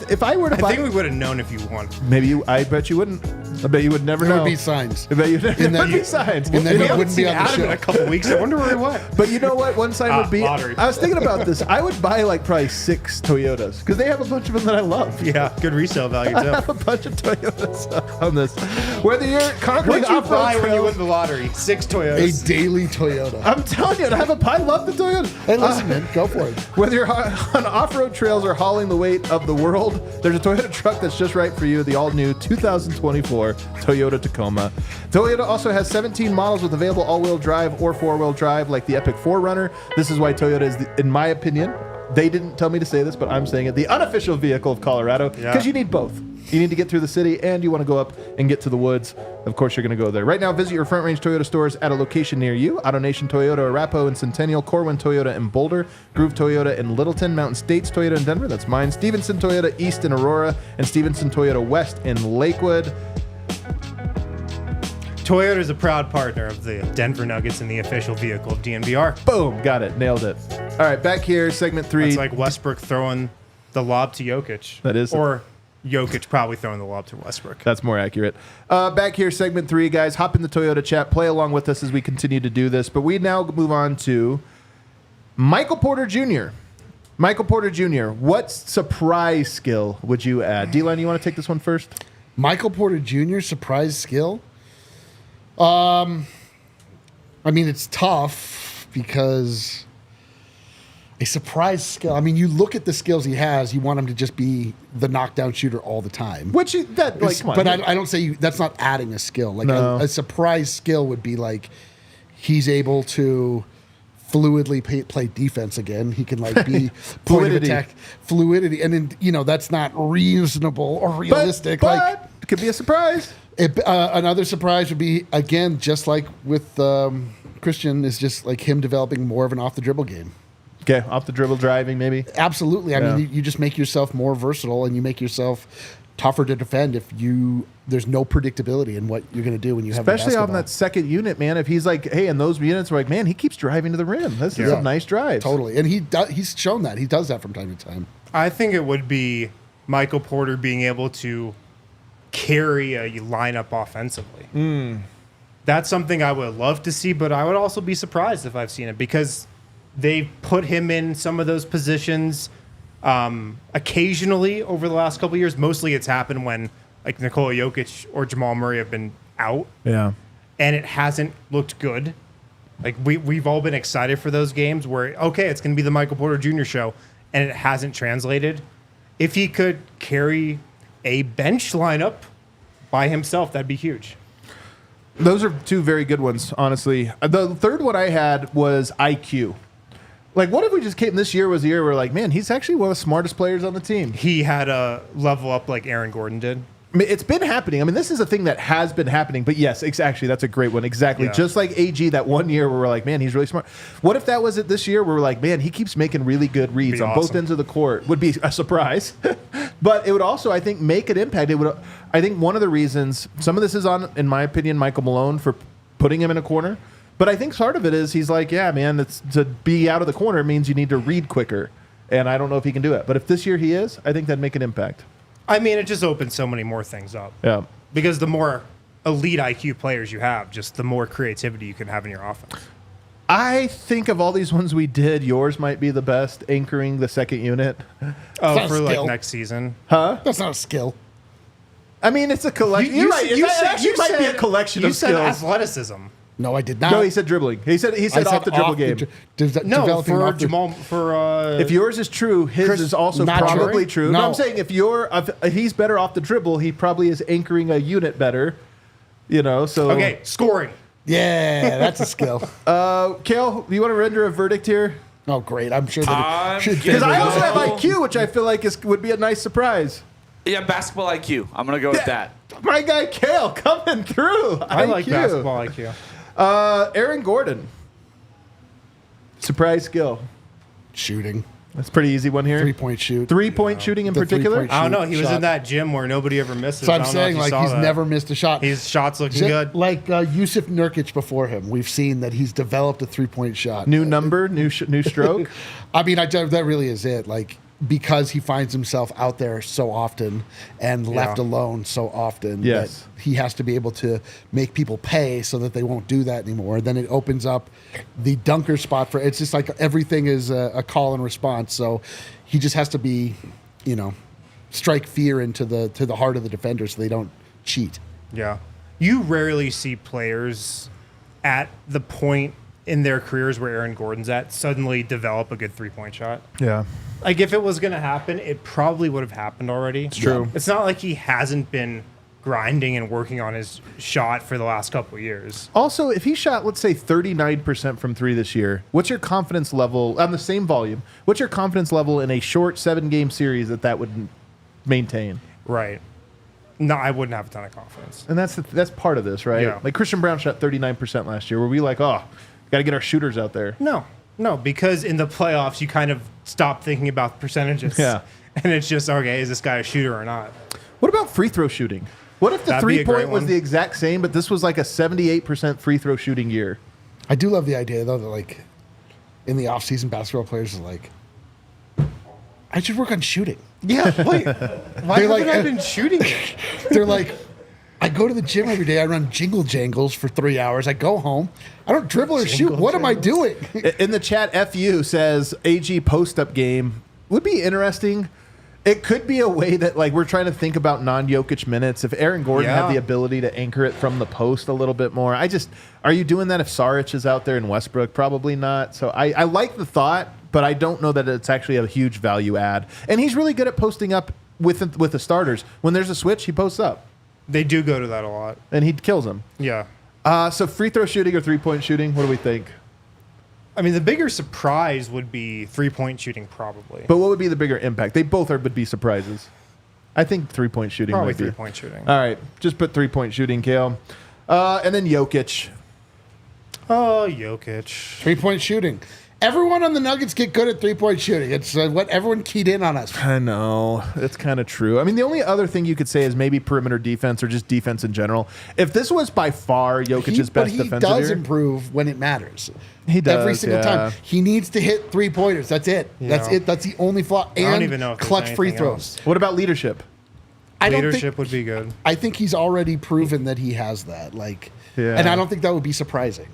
we would have known if you won. Maybe I bet you wouldn't. I bet you would never know. There would be signs. I bet you would be signs. And then he wouldn't be on the Adam show. in a couple weeks. I wonder where he went. But you know what? One sign would be. Lottery. I was thinking about this. I would buy probably 6 Toyotas because they have a bunch of them that I love. Yeah, good resale value I too. have a bunch of Toyotas on this. Whether you're conquering What'd you buy off-road when you trails, win the lottery? 6 Toyotas. A daily Toyota Toyota. I'm telling you, I love the Toyota. Hey, listen, man, go for it. Whether you're on off-road trails or hauling the weight of the world, there's a Toyota truck that's just right for you, the all-new 2024 Toyota Tacoma. Toyota also has 17 models with available all-wheel drive or four-wheel drive, like the Epic 4Runner. This is why Toyota is, in my opinion, they didn't tell me to say this, but I'm saying it, the unofficial vehicle of Colorado, because you need both. You need to get through the city, and you want to go up and get to the woods. Of course, you're going to go there. Right now, visit your Front Range Toyota stores at a location near you. AutoNation Toyota, Arapahoe and Centennial, Corwin Toyota in Boulder, Groove Toyota in Littleton, Mountain States Toyota in Denver, that's mine, Stevenson Toyota East in Aurora, and Stevenson Toyota West in Lakewood. Toyota is a proud partner of the Denver Nuggets and the official vehicle of DNVR. Boom, got it, nailed it. All right, back here, segment 3. It's like Westbrook throwing the lob to Jokic. That is. Or Jokic probably throwing the lob to Westbrook. That's more accurate. Back here, segment 3, guys. Hop in the Toyota chat. Play along with us as we continue to do this. But we now move on to Michael Porter Jr. Michael Porter Jr., what surprise skill would you add? D-Line, you want to take this one first? Michael Porter Jr., surprise skill? I mean, it's tough because a surprise skill. I mean, you look at the skills he has, you want him to just be the knockdown shooter all the time. Which that like, come on. But I don't say that's not adding a skill. Like a surprise skill would be like he's able to fluidly play defense again. He can like be point of attack fluidity, and then that's not reasonable or realistic. But it could be a surprise. Another surprise would be, again, just like with Christian, is just like him developing more of an off the dribble game. Okay, off the dribble driving, maybe. Absolutely. I mean, you just make yourself more versatile, and you make yourself tougher to defend if there's no predictability in what you're going to do when you have especially on that second unit, man. If he's like, hey, in those units, we're like, man, he keeps driving to the rim. This is a nice drive. Totally, and he's shown that he does that from time to time. I think it would be Michael Porter being able to carry a lineup offensively. That's something I would love to see, but I would also be surprised if I've seen it because they've put him in some of those positions occasionally over the last couple of years. Mostly it's happened when like Nikola Jokic or Jamal Murray have been out. Yeah. And it hasn't looked good. Like we've all been excited for those games where, okay, it's going to be the Michael Porter Jr. show, and it hasn't translated. If he could carry a bench lineup by himself, that'd be huge. Those are two very good ones, honestly. The third one I had was IQ. Like, what if we just came, this year was the year where like, man, he's actually one of the smartest players on the team. He had a level up like Aaron Gordon did. I mean, it's been happening. I mean, this is a thing that has been happening. But yes, actually, that's a great one. Exactly. Yeah. Just like AG that one year where we're like, man, he's really smart. What if that was it this year where we're like, man, he keeps making really good reads on both ends of the court? Would be a surprise. But it would also, I think, make an impact. It would. I think one of the reasons, some of this is on, in my opinion, Michael Malone for putting him in a corner. But I think part of it is he's like, yeah, man, to be out of the corner means you need to read quicker. And I don't know if he can do it. But if this year he is, I think that'd make an impact. I mean, it just opens so many more things up. Yeah. Because the more elite IQ players you have, just the more creativity you can have in your offense. I think of all these ones we did, yours might be the best, anchoring the second unit. Oh, for like next season. Huh? That's not a skill. I mean, it's a collection. You're right. You might be a collection of skills. You said athleticism. No, I did not. No, he said dribbling. He said off the dribble game. No, for Jamal. If yours is true, his is also probably true. No, I'm saying if he's better off the dribble, he probably is anchoring a unit better. So okay, scoring. Yeah, that's a skill. Kale, do you want to render a verdict here? Oh, great! I'm sure because I also have IQ, which I feel like would be a nice surprise. Yeah, basketball IQ. I'm gonna go with that. My guy Kale coming through. I like basketball IQ. Aaron Gordon. Surprise skill. Shooting. That's a pretty easy one here. 3-point shoot. 3-point shooting in particular? I don't know. He was in that gym where nobody ever misses. So I'm saying, like, he's never missed a shot. His shot's looking good. Like Yusuf Nurkic before him. We've seen that he's developed a 3-point shot. New number, new stroke. I mean, that really is it. Like, because he finds himself out there so often and left alone so often that he has to be able to make people pay so that they won't do that anymore. Then it opens up the dunker spot for it's just like everything is a call and response. So he just has to be, strike fear into the heart of the defender so they don't cheat. Yeah. You rarely see players at the point in their careers where Aaron Gordon's at suddenly develop a good 3-point shot. Yeah. Like, if it was going to happen, it probably would have happened already. It's true. It's not like he hasn't been grinding and working on his shot for the last couple of years. Also, if he shot, let's say, 39% from 3 this year, what's your confidence level on the same volume? What's your confidence level in a short 7-game series that would maintain? Right. No, I wouldn't have a ton of confidence. And that's part of this, right? Yeah. Like Christian Braun shot 39% last year. Were we like, oh, got to get our shooters out there? No, because in the playoffs, you kind of stop thinking about percentages. Yeah. And it's just, okay, is this guy a shooter or not? What about free throw shooting? What if the That'd be a 3-point great was one. the exact same, but this was like a 78% free throw shooting year? I do love the idea, though, that, like, in the offseason, basketball players are like, I should work on shooting. Yeah, wait. Why haven't I been shooting it? They're like, I go to the gym every day. I run jingle jangles for 3 hours. I go home. I don't dribble or shoot. What am I doing? In the chat, FU says AG post-up game would be interesting. It could be a way that, like, we're trying to think about non-Jokic minutes. If Aaron Gordon had the ability to anchor it from the post a little bit more. Are you doing that if Saric is out there in Westbrook? Probably not. So I like the thought, but I don't know that it's actually a huge value add. And he's really good at posting up with the starters. When there's a switch, he posts up. They do go to that a lot. And he kills them. Yeah. So free throw shooting or 3-point shooting, what do we think? I mean, the bigger surprise would be 3-point shooting, probably. But what would be the bigger impact? They both would be surprises. I think 3-point shooting Probably might be. 3-point shooting. All right. Just put 3-point shooting, Kale. And then Jokic. Oh, Jokic. 3-point shooting. Everyone on the Nuggets get good at 3-point shooting. It's what everyone keyed in on us. I know. It's kind of true. I mean, the only other thing you could say is maybe perimeter defense or just defense in general. If this was by far Jokic's best defensive But he does year, improve when it matters. He does, every single time. He needs to hit 3-pointers. That's it. That's it. That's the only flaw. And I don't even know if there's clutch free anything throws. else. what about leadership? Leadership would be good. I think he's already proven that he has that. Like, Yeah. and I don't think that would be surprising.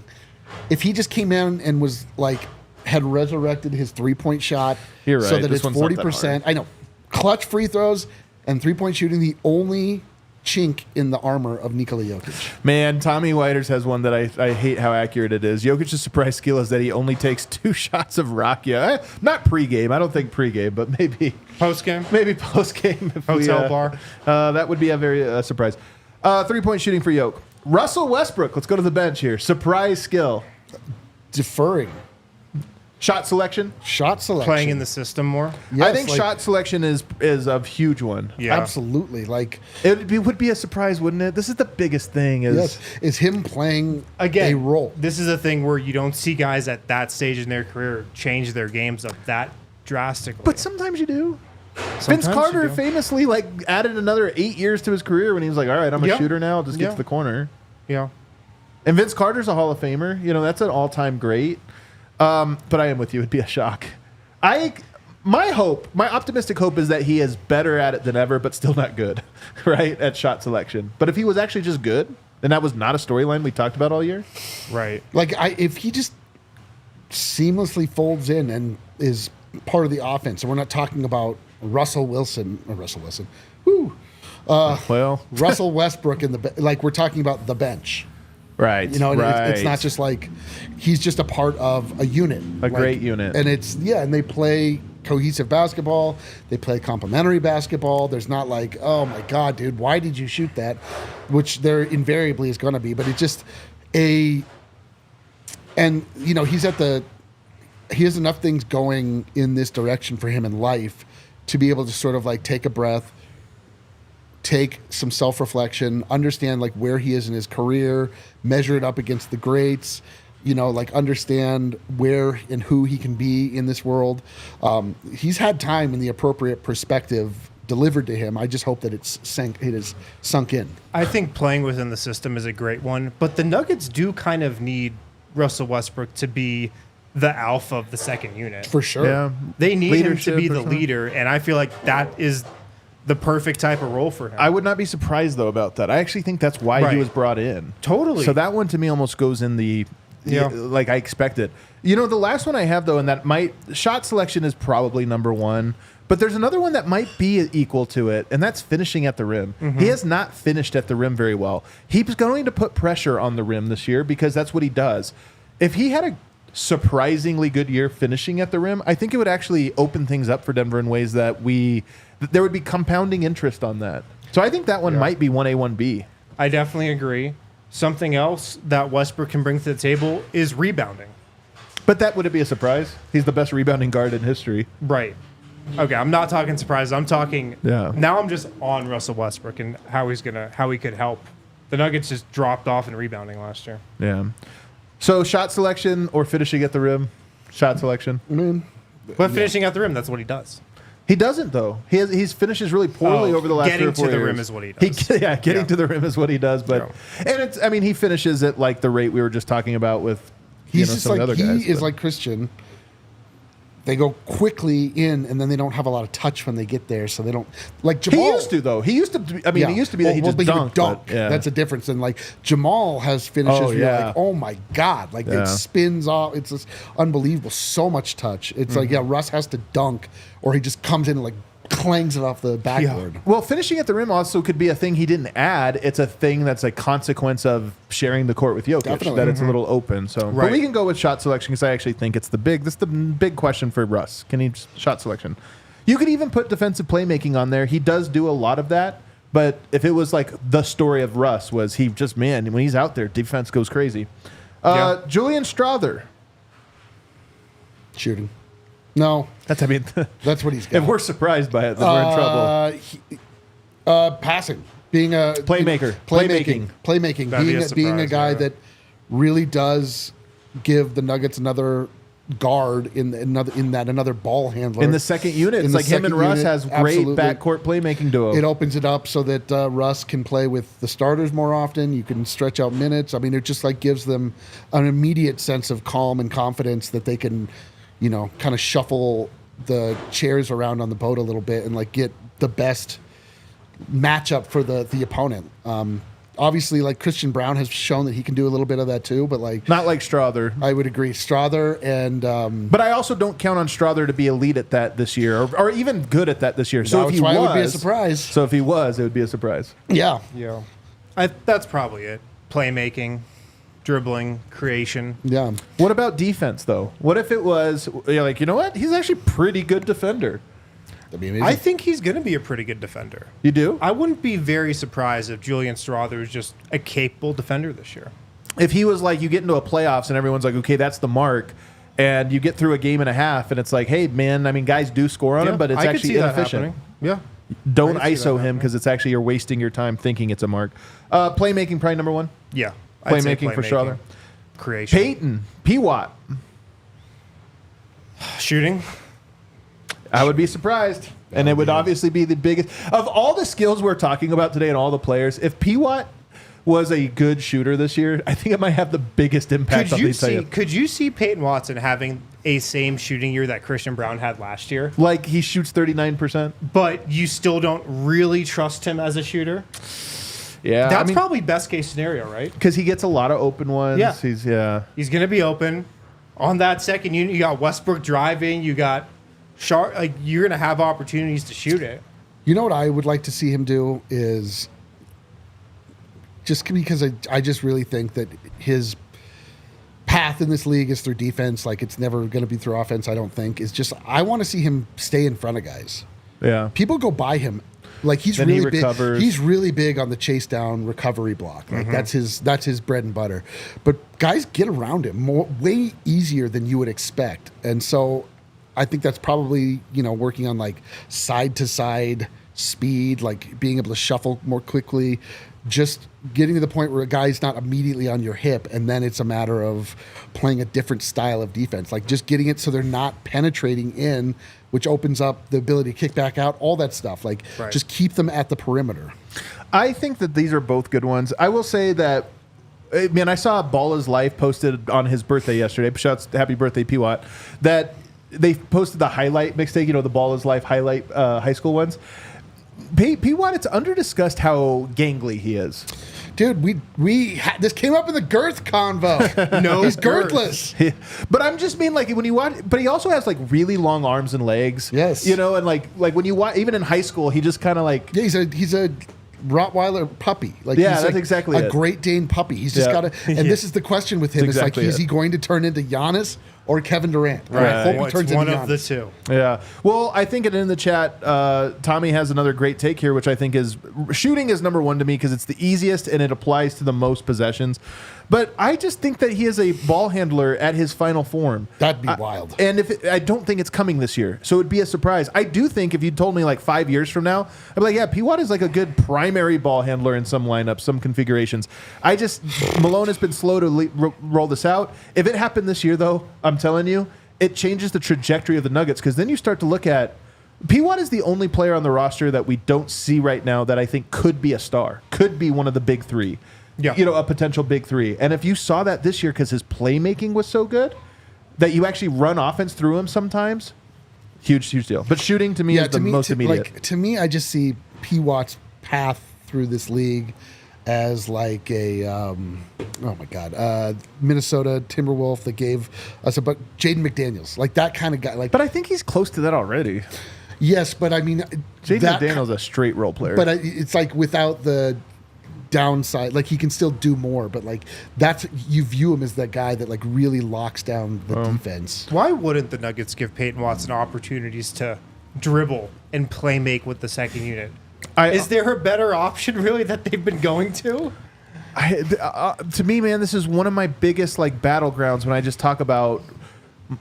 If he just came in and was like had resurrected his 3-point shot, You're so right. that This it's one's not that 40%. I know, clutch free throws and 3-point shooting, the only chink in the armor of Nikola Jokic. Man, Tommy Whiters has one that I hate how accurate it is. Jokic's surprise skill is that he only takes 2 shots of Rakia. Not pregame. I don't think pregame, but maybe Post-game? maybe postgame. Hotel bar? That would be a very surprise. 3-point shooting for Jokic. Russell Westbrook. Let's go to the bench here. Surprise skill. Deferring. Shot selection. Shot selection. Playing in the system more? I think like, shot selection is a huge one. Yeah. absolutely. Like, It would be a surprise, wouldn't it? This is the biggest thing. is him playing Again, a role. This is a thing where you don't see guys at that stage in their career change their games up that drastically. But sometimes you do. Vince Sometimes Carter you do. famously added another 8 years to his career when he was like, all right, I'm a Yeah. shooter now. I'll just get Yeah. to the corner. Yeah. And Vince Carter's a Hall of Famer. That's an all-time great. But I am with you. It'd be a shock. My optimistic hope is that he is better at it than ever, but still not good, right, at shot selection. But if he was actually just good, then that was not a storyline we talked about all year. Right. Like, if he just seamlessly folds in and is part of the offense, and we're not talking about Russell Wilson. Woo. Well, Russell Westbrook we're talking about the bench. right. It's not just like he's just a part of a unit, Great unit. and and they play cohesive basketball. They play complementary basketball. There's not like, oh my god, dude, why did you shoot that? Which there invariably is going to be, but it's just he has enough things going in this direction for him in life to be able to sort of like take a breath, take some self-reflection, understand like where he is in his career, measure it up against the greats, understand where and who he can be in this world. He's had time and the appropriate perspective delivered to him. I just hope that it is sunk in. I think playing within the system is a great one, but the Nuggets do kind of need Russell Westbrook to be the alpha of the second unit. For sure. Yeah. They need him to Leadership be or the something. leader, and I feel like that is the perfect type of role for him. I would not be surprised, though, about that. I actually think that's why he Right. was brought in. Totally. So that one, to me, almost goes in like I expected. The last one I have, though, and that shot selection is probably number one, but there's another one that might be equal to it, and that's finishing at the rim. Mm-hmm. He has not finished at the rim very well. He's going to put pressure on the rim this year because that's what he does. if he had a surprisingly good year finishing at the rim, I think it would actually open things up for Denver in ways that there would be compounding interest on that. So I think that one might be 1A, 1B. I definitely agree. Something else that Westbrook can bring to the table is rebounding. But would it be a surprise? He's the best rebounding guard in history. Right. Okay, I'm not talking surprise. I'm talking. Yeah. Now I'm just on Russell Westbrook and how he could help. The Nuggets just dropped off in rebounding last year. Yeah. So shot selection or finishing at the rim? Shot selection. But finishing at the rim, that's what he does. He doesn't though. He finishes really poorly over the last 3 or 4 years. Getting to the rim is what he does. Getting to the rim is what he does. But and he finishes at like the rate we were just talking about with some of the other guys. He is like Christian. They go quickly in, and then they don't have a lot of touch when they get there, so they don't like Jamal. He used to though. He used to. He used to be that he just dunked. Dunk. That's a difference. And like Jamal has finishes. Where you're like, oh my god! Like it spins off. It's just unbelievable. So much touch. It's like Russ has to dunk, or he just comes in and like clangs it off the backboard. Well, finishing at the rim also could be a thing he didn't add. It's a thing that's a consequence of sharing the court with Jokic. Definitely. That it's a little open. So, but we can go with shot selection because I actually think it's the big question for Russ. Can he shot selection? You could even put defensive playmaking on there. He does do a lot of that. But if it was like the story of Russ was he just when he's out there, defense goes crazy. Julian Strawther. Shooting. No. That's what he's got. If we're surprised by it, then we're in trouble. Passing. Being a playmaker. Playmaking. Being a guy that really does give the Nuggets another guard in another ball handler. In the second unit. It's like him and Russ has great backcourt playmaking duo. It opens it up so that Russ can play with the starters more often. You can stretch out minutes. I mean, it just like gives them an immediate sense of calm and confidence that they can kind of shuffle the chairs around on the boat a little bit and like get the best matchup for the opponent. Obviously, like Christian Braun has shown that he can do a little bit of that too, but like not like Strawther. I would agree, Strawther and. But I also don't count on Strawther to be elite at that this year, or even good at that this year. So if he was, it would be a surprise. So if he was, it would be a surprise. Yeah. That's probably it. Playmaking. Dribbling, creation. Yeah. What about defense, though? What if it was like, you know what? He's actually a pretty good defender. That'd be amazing. I think he's going to be a pretty good defender. You do? I wouldn't be very surprised if Julian Strawther is just a capable defender this year. If he was like, you get into a playoffs and everyone's like, okay, that's the mark, and you get through a game and a half, and it's like, hey, man, I mean, guys do score on him, but it's actually inefficient. Yeah. Don't ISO him because it's actually you're wasting your time thinking it's a mark. Playmaking, probably number one. Yeah. Playmaking for Strawther. Creation. Peyton, PWAT. Shooting. I would be surprised. And it would obviously be the biggest. Of all the skills we're talking about today and all the players, if PWAT was a good shooter this year, I think it might have the biggest impact on these players. Could you see Peyton Watson having a same shooting year that Christian Braun had last year? Like he shoots 39%? But you still don't really trust him as a shooter? Yeah, that's probably best case scenario, right? Because he gets a lot of open ones. Yeah, he's going to be open on that second unit. You got Westbrook driving. You got you're going to have opportunities to shoot it. You know what I would like to see him do is just because I just really think that his path in this league is through defense. Like it's never going to be through offense. I don't think. It's just I want to see him stay in front of guys. Yeah, people go by him. Like he's then really big. He's really big on the chase down recovery block. Like that's his bread and butter. But guys get around him way easier than you would expect. And so I think that's probably, working on like side to side speed, like being able to shuffle more quickly, just getting to the point where a guy's not immediately on your hip, and then it's a matter of playing a different style of defense. Like just getting it so they're not penetrating in, which opens up the ability to kick back out, all that stuff. Like just keep them at the perimeter. I think that these are both good ones. I will say that, man, I saw Ball is Life posted on his birthday yesterday. Shouts, happy birthday, PWAT. That they posted the highlight mixtape, the Ball is Life highlight high school ones. PWAT, it's under-discussed how gangly he is. Dude, this came up in the girth convo. No, he's girthless. But I'm just mean like when you watch. But he also has like really long arms and legs. Yes, and like when you watch, even in high school, he just kind of like he's a Rottweiler puppy. Like Yeah, he's that's like exactly a it. Great Dane puppy. He's just got to. And this is the question with him: exactly is he going to turn into Giannis or Kevin Durant? Right. I hope he It's turns one into of the Giannis. two. Yeah. Well, I think in the chat, Tommy has another great take here, which I think is shooting is number one to me because it's the easiest and it applies to the most possessions. But I just think that he is a ball handler at his final form. That'd be wild. And I don't think it's coming this year, so it'd be a surprise. I do think if you told me like 5 years from now, I'd be like, yeah, PWAT is like a good primary ball handler in some lineups, some configurations. Malone has been slow to roll this out. If it happened this year, though, I'm telling you, it changes the trajectory of the Nuggets because then you start to look at PWAT is the only player on the roster that we don't see right now that I think could be a star, could be one of the big three. Yeah. A potential big three. And if you saw that this year because his playmaking was so good that you actually run offense through him sometimes, huge deal. But shooting to me is the most immediate. To me, I just see PWAT's path through this league as like a Minnesota Timberwolf that gave us Jaden McDaniels, like that kind of guy. Like, But I think he's close to that already. yes, but I mean, Jaden McDaniels is a straight role player. But it's like without the downside, like he can still do more, but like you view him as that guy that like really locks down the defense. Why wouldn't the Nuggets give Peyton Watson opportunities to dribble and play make with the second unit? Is there a better option really that they've been going to? To me, man, this is one of my biggest like battlegrounds when I just talk about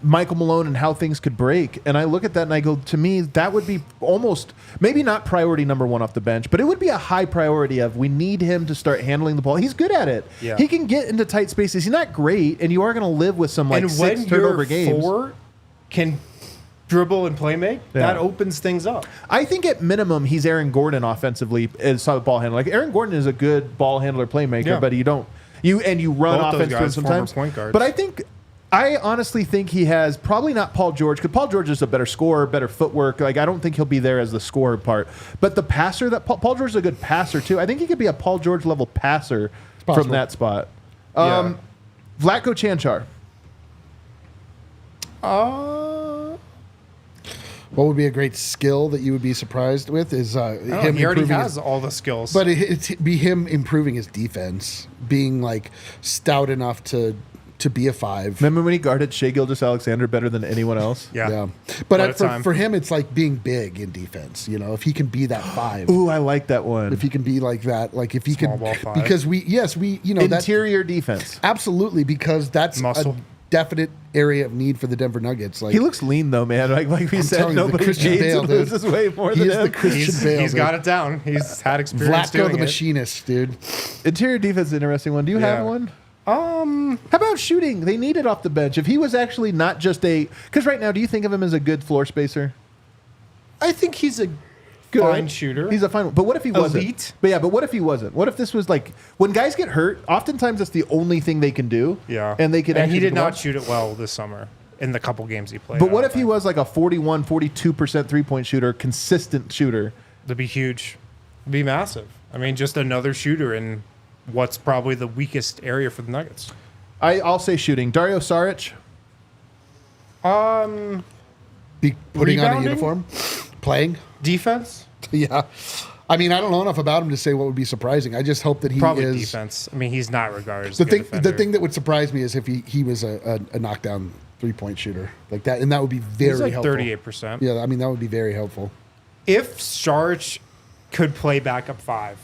Michael Malone and how things could break. And I look at that and I go, to me, that would be almost, maybe not priority number one off the bench, but it would be a high priority of we need him to start handling the ball. He's good at it. Yeah. He can get into tight spaces. He's not great, and you are going to live with some like and 6 when turnover your games. four can dribble and play make, that opens things up. I think at minimum he's Aaron Gordon offensively as a ball handler. Like Aaron Gordon is a good ball handler playmaker, but you run Both those offense through him guys, sometimes. former point guards. But I honestly think he has probably not Paul George, because Paul George is a better scorer, better footwork. Like I don't think he'll be there as the scorer part. But the passer, that Paul George is a good passer too. I think he could be a Paul George level passer from that spot. Vlatko Chanchar. What would be a great skill that you would be surprised with is him. He already improving has all the skills. but it'd be him improving his defense, being like stout enough to be a 5. Remember when he guarded Shai Gilgeous-Alexander better than anyone else? yeah. But for him, it's like being big in defense. If he can be that 5. Ooh, I like that one. If he can be like that, like if he Small can, ball 5. because we Interior defense. absolutely, because that's Muscle. a definite area of need for the Denver Nuggets. Like He looks lean though, man. Like we said, telling you, the nobody Christian Bale, dude. loses way more He than is him. the Christian Bale. He's dude. got it down. He's had experience Vlatko doing the it. machinist, dude. Interior defense is an interesting one. Do you have Yeah. one? How about shooting? They need it off the bench. If he was actually not just because right now, do you think of him as a good floor spacer? I think he's a fine shooter. He's a fine one. But what if he wasn't? Elite? But what if he wasn't? What if this was like when guys get hurt? Oftentimes that's the only thing they can do. Yeah. And they could. And actually he did come not up. shoot it well this summer in the couple games he played. But what if he was like a 41, 42% 3-point shooter, consistent shooter? That'd be huge. It'd be massive. I mean, just another shooter in what's probably the weakest area for the Nuggets. I'll say shooting. Dario Saric. Be putting on a Rebounding? uniform, playing. Defense? Yeah. I mean, I don't know enough about him to say what would be surprising. I just hope that he Probably is defense. I mean, he's not regarded as the a good thing. defender. The thing that would surprise me is if he was a knockdown 3-point shooter like that, and that would be very he's like helpful. 38%. Yeah, I mean that would be very helpful. If Saric could play backup 5,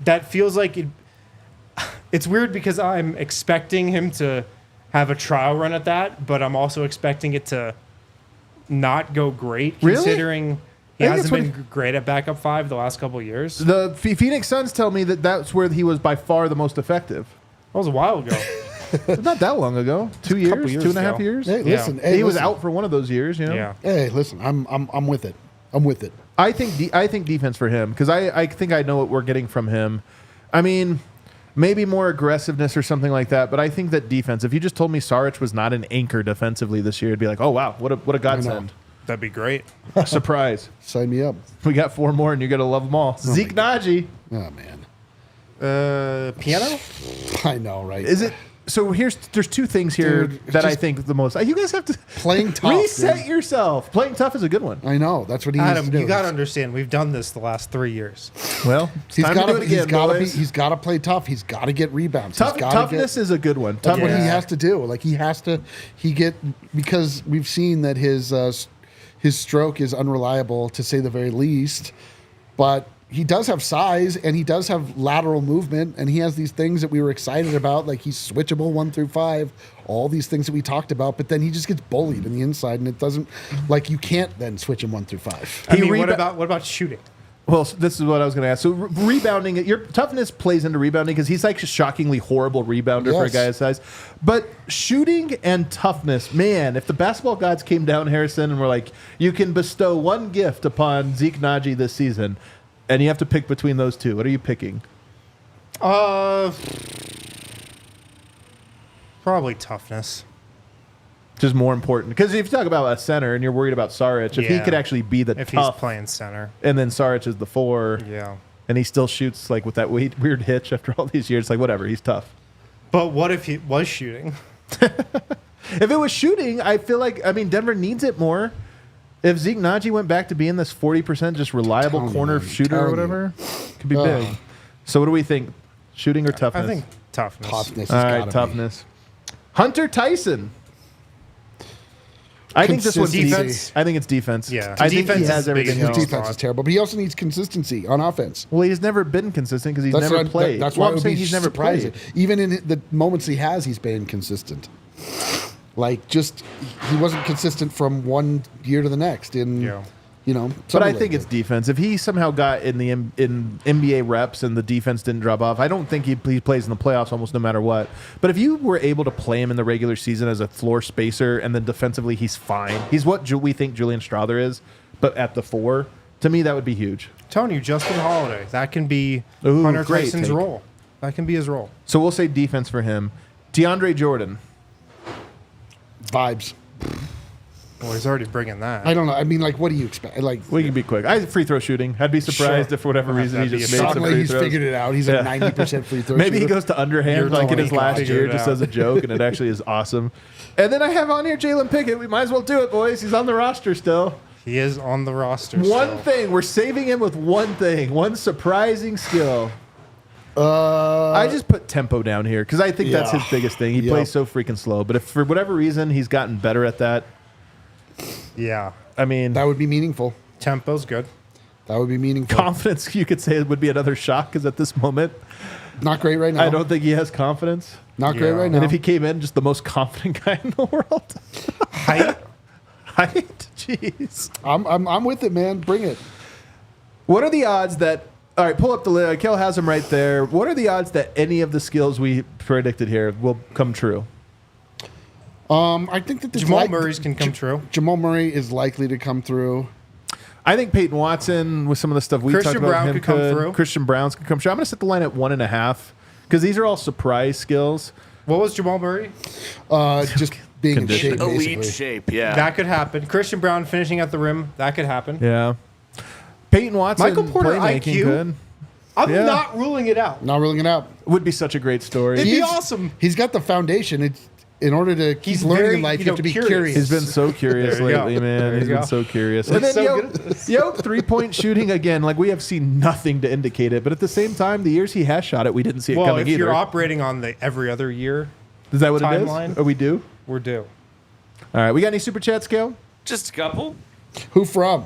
that feels like it's weird because I'm expecting him to have a trial run at that, but I'm also expecting it to not go great Really? considering he I think hasn't that's been great at backup 5 the last couple of years. The Phoenix Suns tell me that that's where he was by far the most effective. That was a while ago. Not that long ago. 2 years, couple years 2.5 ago. years. Hey, Yeah. listen. Hey, He was listen. out for one of those years, Yeah. Hey, listen. I'm with it. I'm with it. I think defense for him because I think I know what we're getting from him. I mean, maybe more aggressiveness or something like that, but I think that defense. If you just told me Saric was not an anchor defensively this year, it'd be like, oh wow, what a godsend, That'd be great. surprise. Sign me up. We got 4 more, and you're gonna love them all. Zeke Naji. Oh man. Piano? I know, right? Is it? So there's two things here Dude, that I just think the most. You guys have to playing tough. reset dude. yourself. Playing tough is a good one. I know. That's what he needs to Adam, do. you got to understand, we've done this the last 3 years. Well, He's time got to do it again, boys. He's got to play tough. He's got to get rebounds. Toughness is a good one. That's what he Yeah. has to do. Like because we've seen that his stroke is unreliable to say the very least, but he does have size and he does have lateral movement and he has these things that we were excited about, like he's switchable 1 through 5, all these things that we talked about, but then he just gets bullied in the inside and it doesn't, like you can't then switch him 1 through 5. What about shooting? Well, this is what I was going to ask. So rebounding, your toughness plays into rebounding because he's like a shockingly horrible rebounder for a guy his size. But shooting and toughness, man, if the basketball gods came down, Harrison, and were like, you can bestow one gift upon Zeke Naji this season, and you have to pick between those two, what are you picking? Probably toughness. Just more important. Because if you talk about a center and you're worried about Saric, if he Yeah. could actually be the If tough, he's playing center. and then Saric is the 4, Yeah. and he still shoots like with that weird hitch after all these years, like whatever, he's tough. But what if he was shooting? If it was shooting, I feel like, Denver needs it more. If Zeke Naji went back to being this 40% just reliable Telling corner you, shooter or telling whatever, could be big. So what do we think? Shooting or toughness? I think toughness. Toughness. All has right, gotta toughness. Hunter Tyson. I think this one's Consistency. defense. I think it's defense. Yeah. I think he Defense is has big everything as be. else. His defense is terrible, but he also needs consistency on offense. Well, he's never been consistent because he's That's never why, played. That's why Well, it I'm would saying be he's never surprising. played. Even in the moments he has, he's been inconsistent. Like he wasn't consistent from one year to the next. But something I like think that. it's defense. If he somehow got in NBA reps and the defense didn't drop off, I don't think he plays in the playoffs almost no matter what. But if you were able to play him in the regular season as a floor spacer and then defensively he's fine. He's what we think Julian Strawther is, but at the 4, to me that would be huge. I'm telling you, Justin Holiday. That can be Ooh, Hunter great Tyson's take. role. That can be his role. So we'll say defense for him. DeAndre Jordan. vibes. Well, he's already bringing that. I don't know. I mean, like, what do you expect? Like, We can be quick. Free throw shooting. I'd be surprised Sure. if for whatever reason he That'd just be made a some suddenly free he's throws. figured it out. He's Yeah. at 90% free throw. Maybe he shooter. goes to underhand You're like in the his one last figured year it just out. as a joke, and it actually is awesome. And then I have on here Jalen Pickett. We might as well do it, boys. He's on the roster still. He is on the roster. One still. thing. We're saving him with one thing. One surprising skill. I just put tempo down here because I think that's Yeah. his biggest thing. He Yep. plays so freaking slow. But if for whatever reason he's gotten better at that, Yeah. I mean, That would be meaningful. Tempo's good. That would be meaningful. confidence, you could say it would be another shock because at this moment, Not great right now. I don't think he has confidence. Not great Yeah. right now. And if he came in just the most confident guy in the world, Height. height, jeez. I'm with it, man. Bring it. What are the odds that? All right, pull up the list. Kel has them right there. What are the odds that any of the skills we predicted here will come true? I think that Jamal Murray's can come true. Jamal Murray is likely to come through. I think Peyton Watson, with some of the stuff we Christian talked about, Braun him could come through. Christian Brown's could come through. I'm going to set the line at 1.5 because these are all surprise skills. What was Jamal Murray? Just being in Condition. shape, Elite basically. shape, yeah. That could happen. Christian Braun finishing at the rim. That could happen. Yeah. Peyton Watson, Michael Porter playmaking IQ? good. I'm Yeah. not ruling it out. Not ruling it out. Would be such a great story. It'd be He's- awesome. He's got the foundation. It's in order to keep He's learning very, in life. you You know, have to be curious. curious. He's been so curious There you lately, go. man. There He's you been go. so curious. Looks And then so good at this. 3-point shooting again. Like we have seen nothing to indicate it, but at the same time, the years he has shot it, we didn't see it Well, coming if either. you're operating on the every other year, Is that what timeline. it is? Are we due? we're due. All right, we got any super chats, Kel? Just a couple. Who from?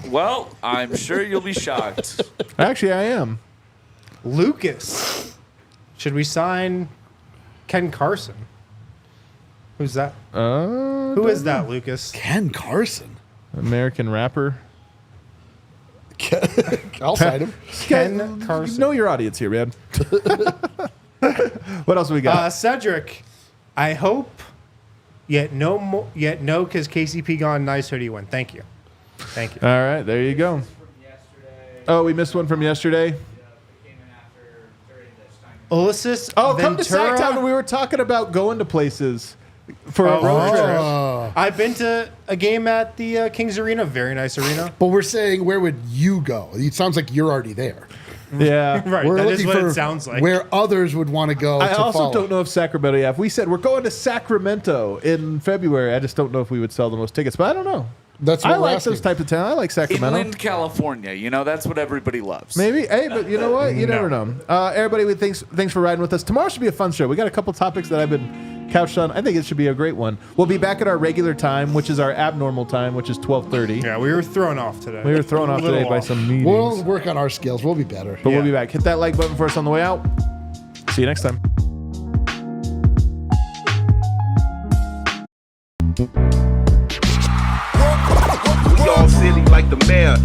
Well, I'm sure you'll be shocked. Actually, I am. Lucas. Should we sign Ken Carson? Who's that? Who is that, Lucas? Ken Carson. American rapper. I'll cite him. Ken Carson. Know your audience here, man. What else we got? Cedric. I hope. Yet no, because KCP gone. Nice hoodie win. Thank you. Thank you. All right, there you go. Oh, we missed one from yesterday. Ulysses. Oh, come to Ventura. Sacktown. We were talking about going to places for a road trip. Oh. I've been to a game at the Kings Arena. Very nice arena. But we're saying, where would you go? It sounds like you're already there. Yeah. Right. We're That is looking what for it sounds like. where others would want to go. I to also follow. don't know if Sacramento. Yeah, if we said we're going to Sacramento in February, I just don't know if we would sell the most tickets. But I don't know. That's what I we're like asking. those types of towns. I like Sacramento. Inland California, that's what everybody loves. Maybe. Hey, but you know what? You never know. Everybody, thanks for riding with us. Tomorrow should be a fun show. We got a couple topics that I've been couched on. I think it should be a great one. We'll be back at our regular time, which is our abnormal time, which is 12:30. Yeah, we were thrown off today. We were thrown off today by some meetings. We'll work on our skills. We'll be better. But we'll be back. Hit that like button for us on the way out. See you next time. Y'all silly like the mayor.